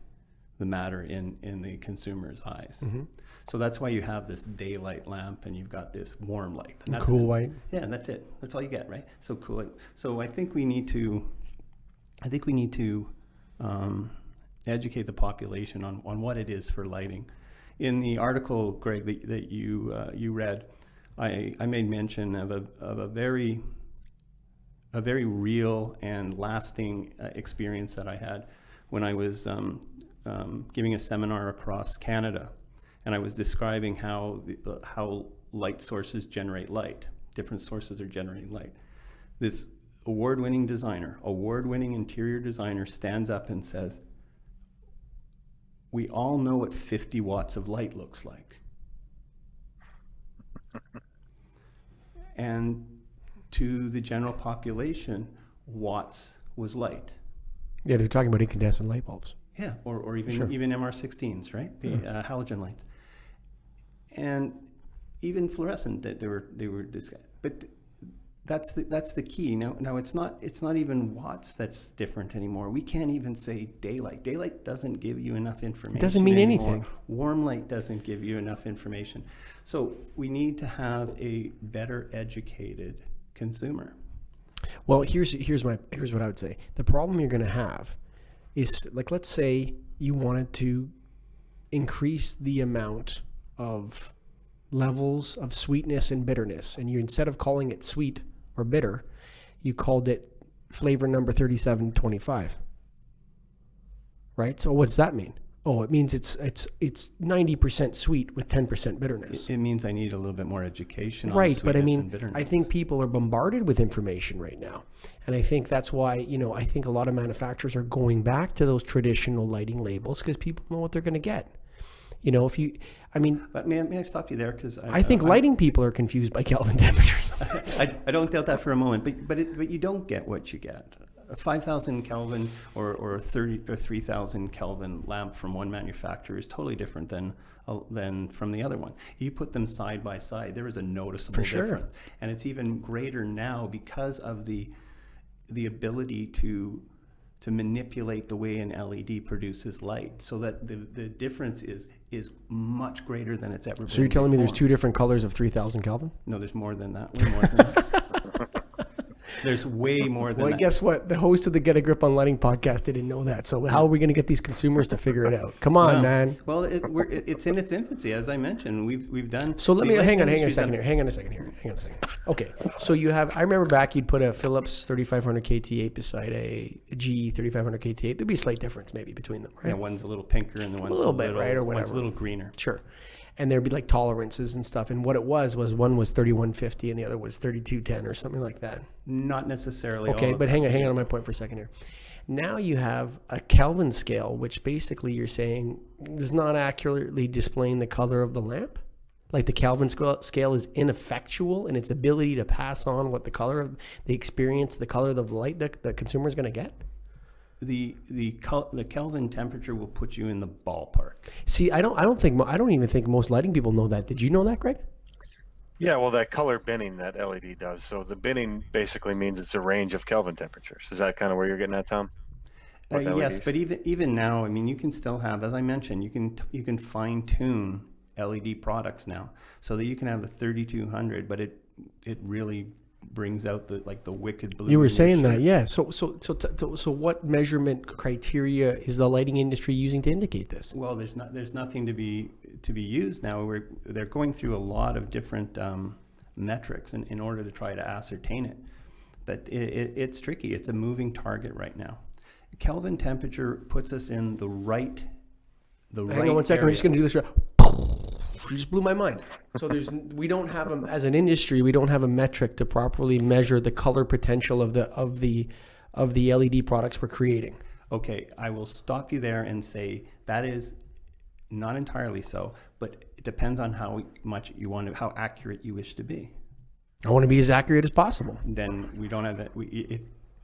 the matter in the consumer's eyes. Mm-hmm. So that's why you have this daylight lamp and you've got this warm light. And that's cool light. Yeah, and that's it. That's all you get, right? So cool light. So I think we need to educate the population on what it is for lighting. In the article, Greg, that you read, I made mention of a very real and lasting experience that I had when I was giving a seminar across Canada, and I was describing how light sources generate light. Different sources are generating light. This award-winning interior designer stands up and says, "We all know what 50 watts of light looks like." And to the general population, watts was light. Yeah, they're talking about incandescent light bulbs. Yeah, or even MR16s, right? The halogen lights, and even fluorescent that they were discussed. But that's the key. Now it's not even watts that's different anymore. We can't even say daylight. Daylight doesn't give you enough information. It doesn't mean anymore. anything. Warm light doesn't give you enough information. So we need to have a better educated consumer. Well, here's what I would say. The problem you're going to have is, like, let's say you wanted to increase the amount of levels of sweetness and bitterness, and you, instead of calling it sweet or bitter, you called it flavor number 3725. Right? So what does that mean? Oh, it means it's 90% sweet with 10% bitterness. It means I need a little bit more education on right, but I sweetness mean, and bitterness. I think people are bombarded with information right now, and I think that's why I think a lot of manufacturers are going back to those traditional lighting labels because people know what they're going to get. But may I stop you there? Because I think lighting people are confused by Kelvin temperatures. I don't doubt that for a moment, but you don't get what you get. A 5,000 Kelvin or 3,000 Kelvin lamp from one manufacturer is totally different than from the other one. You put them side by side, there is a noticeable difference, and it's even greater now because of the ability to manipulate the way an LED produces light, so that the difference is much greater than it's ever been. So you're telling me before. there's two different colors of 3,000 Kelvin? No, there's more than that. Way more than that. There's way more than that. Well, guess what? The host of the Get a Grip on Lighting podcast didn't know that. So how are we going to get these consumers to figure it out? Come on, man. Well, it's in its infancy, as I mentioned. We've done. So let me hang on a second here. Okay, so you have. I remember back, you'd put a Philips 3500 KT8 beside a GE 3500 KT8. There'd be a slight difference maybe between them, right? Yeah, one's a little pinker and the one's a little bit, right, or whatever. One's a little greener. Sure. And there'd be like tolerances and stuff. And what it was one was 3150 and the other was 3210 or something like that. Not necessarily. Okay, but hang on my point for a second here. Now you have a Kelvin scale, which basically you're saying is not accurately displaying the color of the lamp. Like the Kelvin scale is ineffectual in its ability to pass on what the color of the experience, the color of the light that the consumer is going to get. The Kelvin temperature will put you in the ballpark. See, I don't even think most lighting people know that. Did you know that, Greg? Yeah, well, that color binning that LED does. So the binning basically means it's a range of Kelvin temperatures. Is that kind of where you're getting at, Tom? Yes, but even now, I mean, you can still have, as I mentioned, you can fine tune LED products now, so that you can have a 3200, but it really brings out the wicked blue. You were in your saying that, shirt. yeah. So what measurement criteria is the lighting industry using to indicate this? Well, there's nothing to be used now. They're going through a lot of different metrics in order to try to ascertain it, but it's tricky. It's a moving target right now. Kelvin temperature puts us in the right. Hang on one second. We're just going to do this. You just blew my mind. So we don't have as an industry, we don't have a metric to properly measure the color potential of the LED products we're creating. Okay, I will stop you there and say that is not entirely so, but it depends on how much you want to, how accurate you wish to be. I want to be as accurate as possible. Then we don't have that.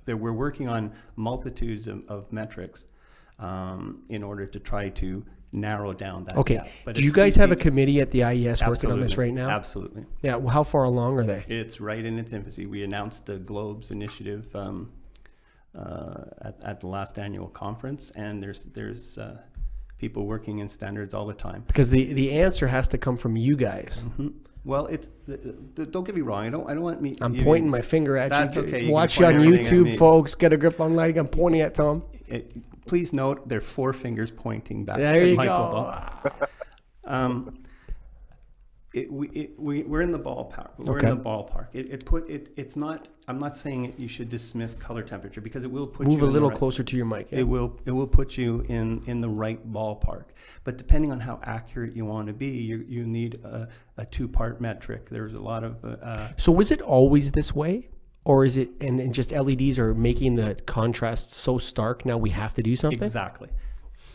We're working on multitudes of metrics in order to try to narrow down that Okay. gap. But Do you guys have a committee at the IES working on this right now? Absolutely. Yeah. Well, how far along are they? It's right in its infancy. We announced the Globes initiative at the last annual conference, and there's people working in standards all the time. Because the answer has to come from you guys. Mm-hmm. Well, don't get me wrong. I don't want me. I'm pointing my finger at That's you. okay. You Watch can on point everything at YouTube, me. folks. Get a grip on lighting. I'm pointing at Tom. Please note there are 4 fingers pointing back There at you Michael. go. We're in the ballpark. We're Okay. in the ballpark. It's not. I'm not saying you should dismiss color temperature, because it will put Move you a in little the right, closer to your mic. Yeah. It will put you in the right ballpark. But depending on how accurate you want to be, you need a 2-part metric. There's a lot of So was it always this way? Or is it, and just LEDs are making the contrast so stark now we have to do something? exactly.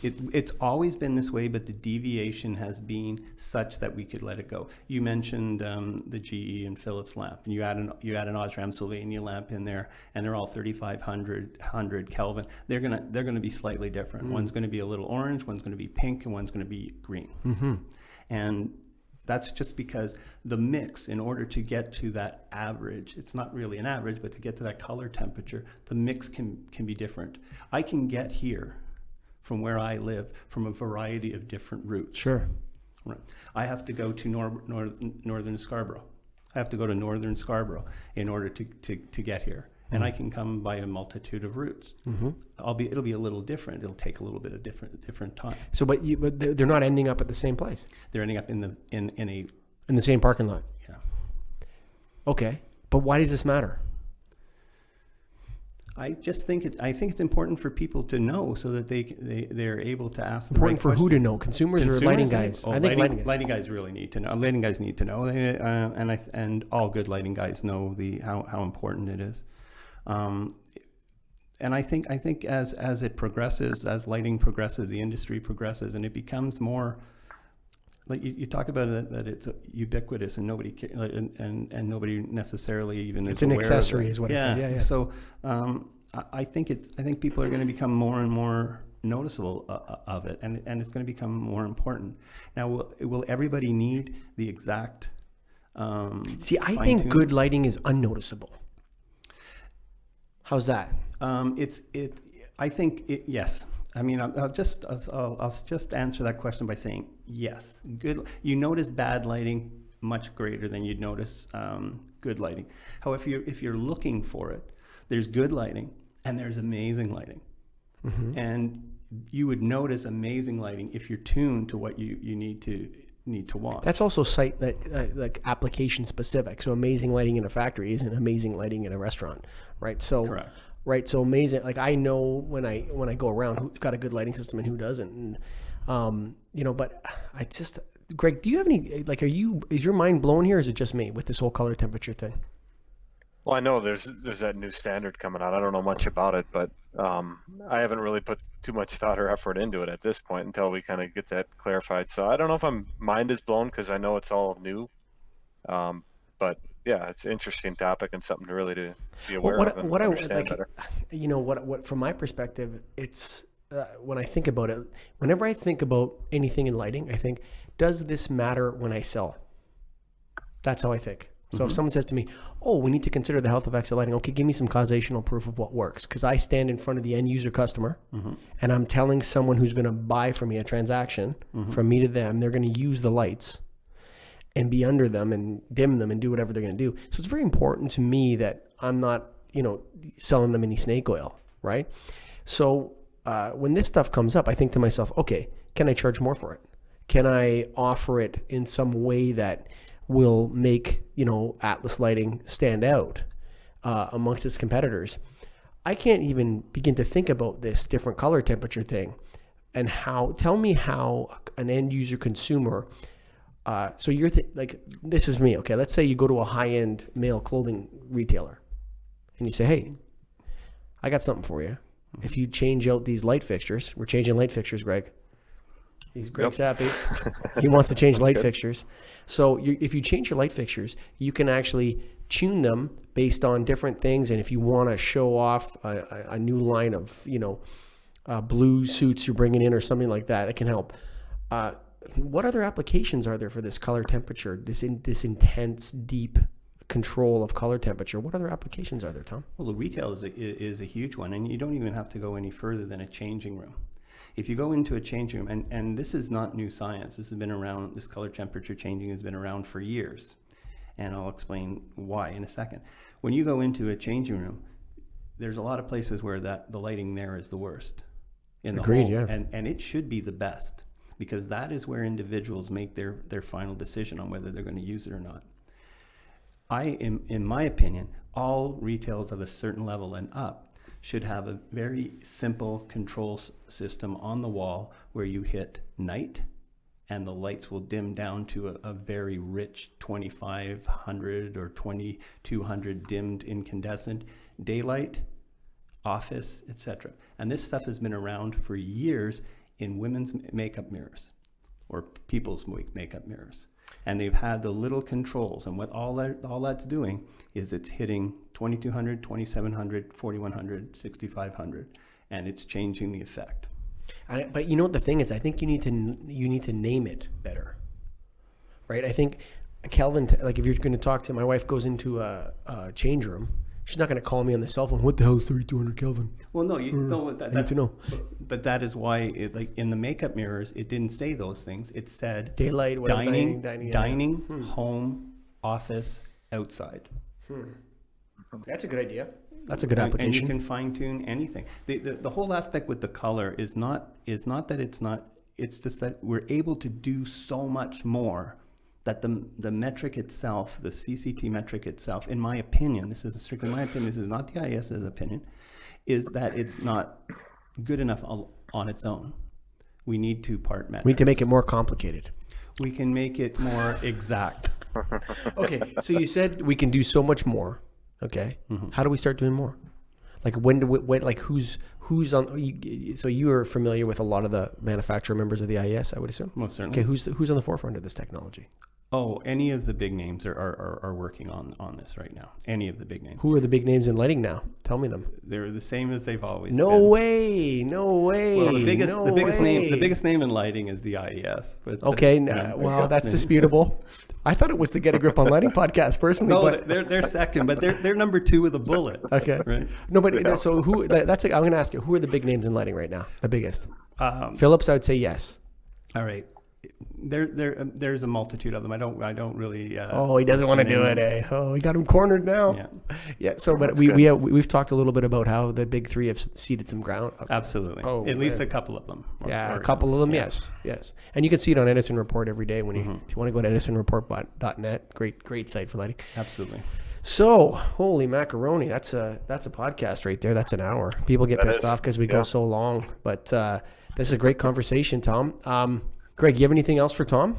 It's always been this way, but the deviation has been such that we could let it go. You mentioned the GE and Philips lamp, and you add an Osram Sylvania lamp in there, and they're all 3,500 Kelvin. They're gonna be slightly different. One's going to be a little orange, one's going to be pink, and one's going to be green. Mm-hmm. And that's just because the mix, in order to get to that average, it's not really an average, but to get to that color temperature, the mix can be different. I can get here from where I live from a variety of different routes. Sure. Right. I have to go to northern Scarborough. I have to go to northern Scarborough in order to get here. And I can come by a multitude of routes. Mm-hmm. It'll be a little different. It'll take a little bit of different time. So, but they're not ending up at the same place, They're ending up in the same parking lot. yeah. Okay. But why does this matter? I just think it's important for people to know, so that they're able to ask the Important right for who question. to know? Consumers or lighting guys? Oh, I think lighting guys really need to know. Lighting guys need to know, and all good lighting guys know how important it is. And I think as it progresses, as lighting progresses, the industry progresses, and it becomes more like you talk about it, that it's ubiquitous and nobody and nobody necessarily even It's is an aware accessory, of it. is what I said. Yeah, yeah. So I think people are going to become more and more noticeable of it, and it's going to become more important. Now, will everybody need the exact? See, I think fine-tune? good lighting is unnoticeable. How's that? I think yes. I mean, I'll just answer that question by saying yes. Good. You notice bad lighting much greater than you'd notice good lighting. However, if you're looking for it, there's good lighting and there's amazing lighting, and you would notice amazing lighting if you're tuned to what you need to watch. That's also site like application specific. So amazing lighting in a factory isn't amazing lighting in a restaurant, right? So Correct. Right. So amazing. Like I know when I go around who's got a good lighting system and who doesn't. And, but I just, Greg, do you have any, like, is your mind blown here? Or is it just me with this whole color temperature thing? Well, I know there's that new standard coming out. I don't know much about it, but I haven't really put too much thought or effort into it at this point until we kind of get that clarified. So I don't know if my mind is blown, because I know it's all new. But yeah, it's an interesting topic and something to really to be aware of and understand better. What from my perspective, it's when I think about it, whenever I think about anything in lighting, I think, does this matter when I sell? That's how I think. So if someone says to me, oh, we need to consider the health effects of lighting, okay, give me some causational proof of what works. Because I stand in front of the end user customer and I'm telling someone who's going to buy from me a transaction from me to them, they're going to use the lights and be under them and dim them and do whatever they're going to do. So it's very important to me that I'm not, selling them any snake oil, right? So when this stuff comes up, I think to myself, okay, can I charge more for it? Can I offer it in some way that will make, Atlas lighting stand out amongst its competitors? I can't even begin to think about this different color temperature thing and tell me how an end user consumer, so you're this is me, okay? Let's say you go to a high-end male clothing retailer and you say, hey, I got something for you. If you change out these light fixtures, we're changing light fixtures, Greg. Greg's happy. He wants to change light fixtures. So if you change your light fixtures, you can actually tune them based on different things. And if you want to show off a new line of, blue suits you're bringing in or something like that, it can help. What other applications are there for this color temperature, this intense, deep control of color temperature? What other applications are there, Tom? Well, the retail is a huge one, and you don't even have to go any further than a changing room. If you go into a changing room, and this is not new science, this has been around, this color temperature changing has been around for years, and I'll explain why in a second. When you go into a changing room, there's a lot of places where the lighting there is the worst in the Agreed, whole, yeah. and it should be the best, because that is where individuals make their final decision on whether they're going to use it or not. In my opinion, all retails of a certain level and up should have a very simple control system on the wall where you hit night and the lights will dim down to a very rich 2500 or 2200 dimmed incandescent, daylight, office, etc. And this stuff has been around for years in women's makeup mirrors or people's makeup mirrors. And they've had the little controls, and what all that's doing is it's hitting 2200, 2700, 4100, 6500, and it's changing the effect. But you know what the thing is? I think you need to name it better, right? I think Kelvin, if you're going to talk to my wife, goes into a change room. She's not going to call me on the cell phone. What the hell is 3200 Kelvin? Well, no, you know I need to know. But that is why, in the makeup mirrors, it didn't say those things. It said Daylight, whatever, dining, home, office, outside. That's a good idea. That's a good And application. you can fine tune anything. The whole aspect with the color is not that it's not. It's just that we're able to do so much more. That the metric itself, the CCT metric itself, in my opinion, this is strictly my opinion, this is not the IES's opinion, is that it's not good enough on its own. We need two-part metrics. We need to make it more complicated. We can make it more exact. Okay, so you said we can do so much more. Okay, How do we start doing more? Who's on? So you are familiar with a lot of the manufacturer members of the IES, I would assume. Most certainly. Okay, who's on the forefront of this technology? Oh, any of the big names are working on this right now. Any of the big names. Who are the big names in lighting now? Tell me them. They're the same as they've always been. No way. Well, the biggest name in lighting is the IES. But okay, that's disputable. I thought it was the Get a Grip on Lighting podcast, personally. No, but they're second, but they're number 2 with a bullet. Okay. Right? No, but so who? I'm going to ask you, who are the big names in lighting right now? The biggest. Philips, I would say yes. All right. There's a multitude of them. I don't really. He doesn't want to do it. Eh? Oh, he got him cornered now. Yeah. So, but we've talked a little bit about how the big three have ceded some ground. Absolutely. At least a couple of them. A couple of them. Yeah. Yes. And you can see it on Edison Report every day if you want to go to edisonreport.net. Great site for lighting. Absolutely. So, holy macaroni! That's a podcast right there. That's an hour. People get pissed off because we go so long. But this is a great conversation, Tom. Greg, you have anything else for Tom?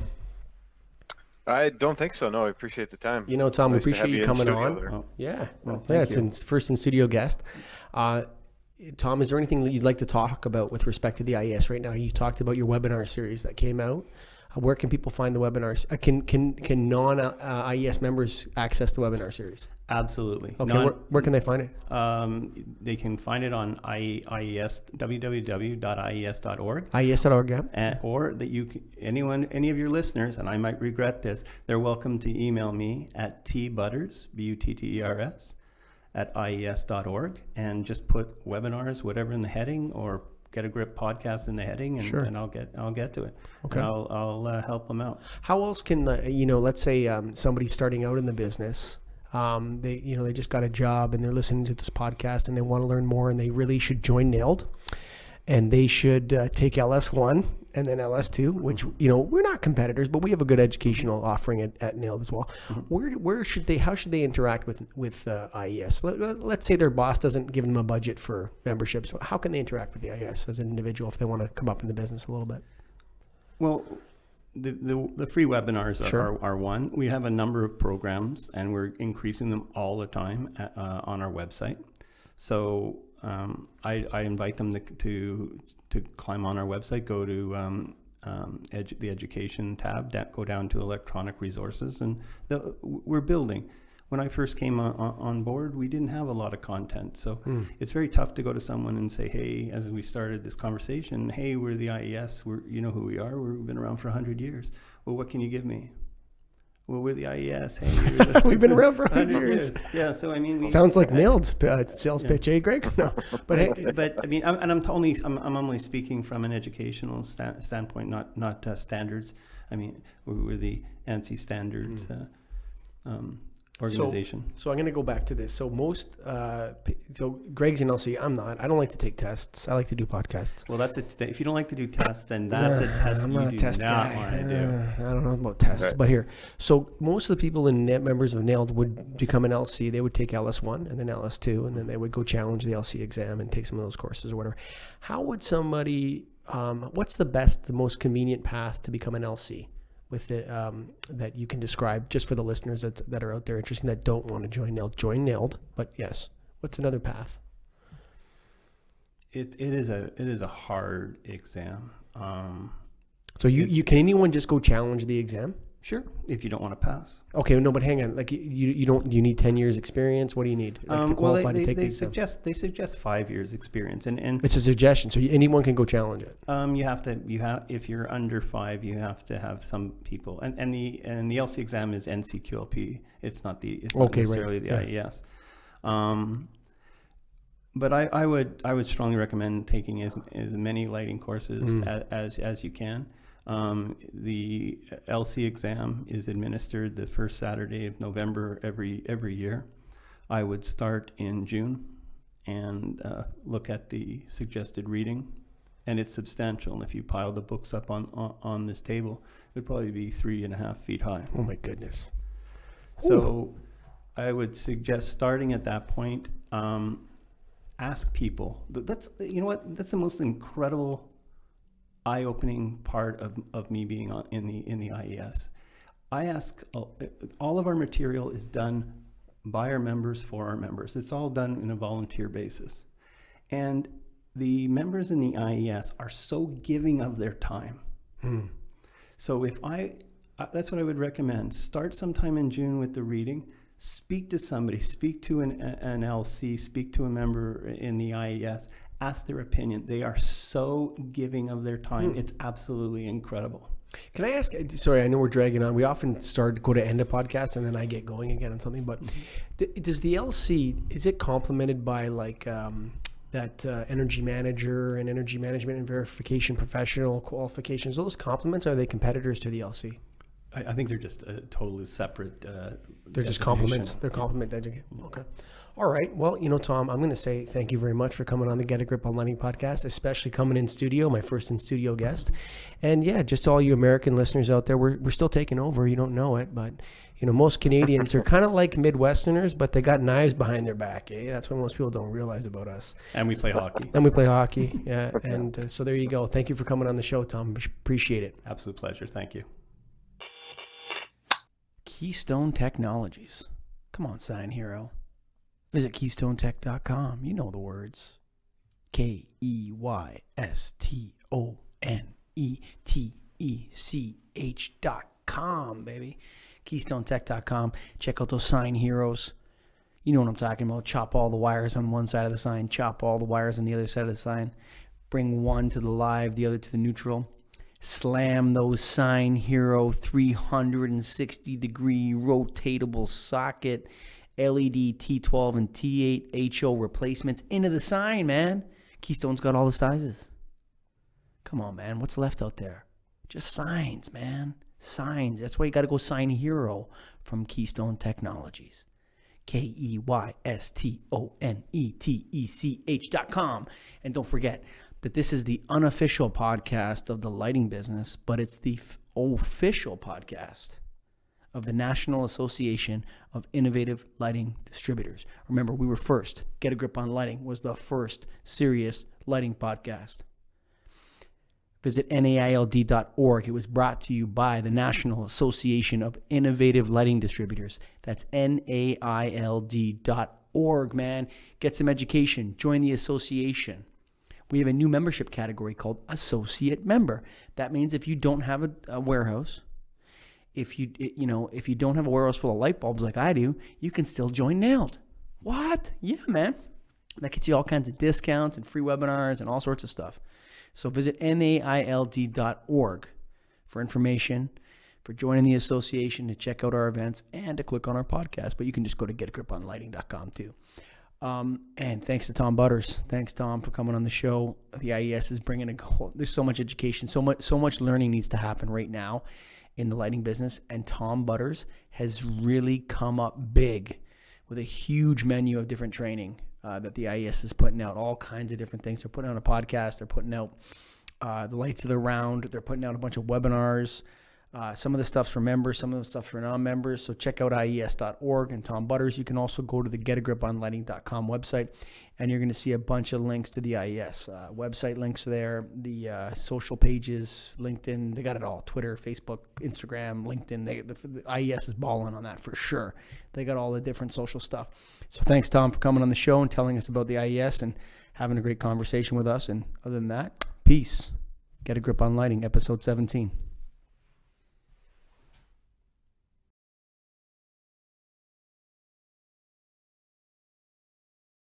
I don't think so. No, I appreciate the time. Tom, we appreciate you coming on. Thank you. It's first in studio guest. Tom, is there anything that you'd like to talk about with respect to the IES right now? You talked about your webinar series that came out. Where can people find the webinars? Can non IES members access the webinar series? Absolutely. Okay, where can they find it? They can find it on IES, www.ies.org. IES.org, yeah. Or that any of your listeners, and I might regret this, they're welcome to email me at tbutters, butters, at ies.org, and just put webinars, whatever in the heading, or Get a Grip podcast in the heading, and, Sure. and I'll get to it. Okay. And I'll help them out. How else can let's say somebody's starting out in the business. They just got a job and they're listening to this podcast and they want to learn more, and they really should join NAILD, and they should take LS1 and then LS2, which we're not competitors, but we have a good educational offering at NAILD as well. How should they interact with IES? Let's say their boss doesn't give them a budget for memberships. How can they interact with the IES as an individual if they want to come up in the business a little bit? Well, the free webinars Sure. are one. We have a number of programs, and we're increasing them all the time on our website. So I invite them to climb on our website, go to the education tab, go down to electronic resources, and we're building. When I first came on board, we didn't have a lot of content. So it's very tough to go to someone and say, hey, as we started this conversation, hey, we're the IES, you know who we are, we've been around for 100 years. Well, what can you give me? Well, we're the IES. Hey, We've been around for 100 years. Yeah, so I mean, Sounds like NAILD's sales pitch, eh, Greg? No, but hey, but I mean, I'm only speaking from an educational standpoint, not standards. I mean, we're the ANSI standards organization. So I'm going to go back to this. So so Greg's in LC. I'm not. I don't like to take tests. I like to do podcasts. Well, if you don't like to do tests, then that's a test I'm you not do a test not guy. want to do. I don't know about tests, Right. but here. So most of the people in members of NAILD would become an LC. They would take LS1 and then LS2, and then they would go challenge the LC exam and take some of those courses or whatever. How would somebody? What's the most convenient path to become an LC? With it, that you can describe, just for the listeners that are out there interested that don't want to join NAILD. But yes, what's another path? It is a hard exam. So can anyone just go challenge the exam? Sure, if you don't want to pass. Okay, no, but hang on. Like you don't. Do you need 10 years experience? What do you need to qualify to take the exam? They suggest 5 years experience, and It's a suggestion, so anyone can go challenge it. you have if you're under 5, you have to have some people, and the LC exam is NCQLP. It's not necessarily the IES. But I would strongly recommend taking as many lighting courses as you can. The LC exam is administered the first Saturday of November every year. I would start in June and look at the suggested reading, and it's substantial. And if you pile the books up on this table, it would probably be 3.5 feet high. Oh my goodness. So I would suggest starting at that point. Ask people. That's the most incredible, eye-opening part of me being in the IES. I ask, all of our material is done by our members for our members. It's all done in a volunteer basis, and the members in the IES are so giving of their time. So that's what I would recommend. Start sometime in June with the reading. Speak to somebody. Speak to an LC. Speak to a member in the IES. Ask their opinion. They are so giving of their time. It's absolutely incredible. Can I ask? Sorry, I know we're dragging on. We often go to end a podcast and then I get going again on something. But does the LC, is it complemented by like that energy manager and energy management and verification professional qualifications? Those complements, are they competitors to the LC? I think they're just totally separate. They're just complements. They're complement education. Okay. All right. Well, Tom, I'm going to say thank you very much for coming on the Get a Grip on Lighting podcast, especially coming in studio, my first in studio guest. And yeah, just to all you American listeners out there, we're still taking over. You don't know it, but most Canadians are kind of like Midwesterners, but they got knives behind their back. Eh? That's what most people don't realize about us. And we play hockey. And we play hockey. Yeah. And so there you go. Thank you for coming on the show, Tom. Appreciate it. Absolute pleasure. Thank you. Keystone Technologies. Come on, Sign Hero. Visit KeystoneTech.com. You know the words. KEYSTONETech. TECH.com, baby. Keystone Techcom. Check out those sign heroes. You know what I'm talking about. Chop all the wires on one side of the sign. Chop all the wires on the other side of the sign. Bring one to the live, the other to the neutral. Slam those Sign Hero 360-degree rotatable socket LED T12 and T8 HO replacements into the sign, man. Keystone's got all the sizes. Come on, man. What's left out there? Just signs, man. Signs. That's why you got to go Sign Hero from Keystone Technologies. KeystoneTech.com. And don't forget that this is the unofficial podcast of the lighting business, but it's the official podcast of the National Association of Innovative Lighting Distributors. Remember, we were first. Get a Grip on Lighting was the first serious lighting podcast. Visit NAILD.org. It was brought to you by the National Association of Innovative Lighting Distributors. That's NAILD.org, man. Get some education. Join the association. We have a new membership category called Associate Member. That means if you don't have a warehouse, if you don't have a warehouse full of light bulbs like I do, you can still join NAILD. What? Yeah, man. That gets you all kinds of discounts and free webinars and all sorts of stuff. So visit NAILD.org for information, for joining the association, to check out our events, and to click on our podcast. But you can just go to getagriponlighting.com too. And thanks to Tom Butters. Thanks, Tom, for coming on the show. The IES is bringing there's so much education, so much learning needs to happen right now in the lighting business. And Tom Butters has really come up big with a huge menu of different training that the IES is putting out, all kinds of different things. They're putting out a podcast. They're putting out the Lights of the Round. They're putting out a bunch of webinars. Some of the stuff's for members, some of the stuff's for non-members. So check out IES.org and Tom Butters. You can also go to the getagriponlighting.com website, and you're going to see a bunch of links to the IES website links there, the social pages, LinkedIn. They got it all. Twitter, Facebook, Instagram, LinkedIn. The IES is balling on that for sure. They got all the different social stuff. So thanks, Tom, for coming on the show and telling us about the IES and having a great conversation with us. And other than that, peace. Get a Grip on Lighting, episode 17.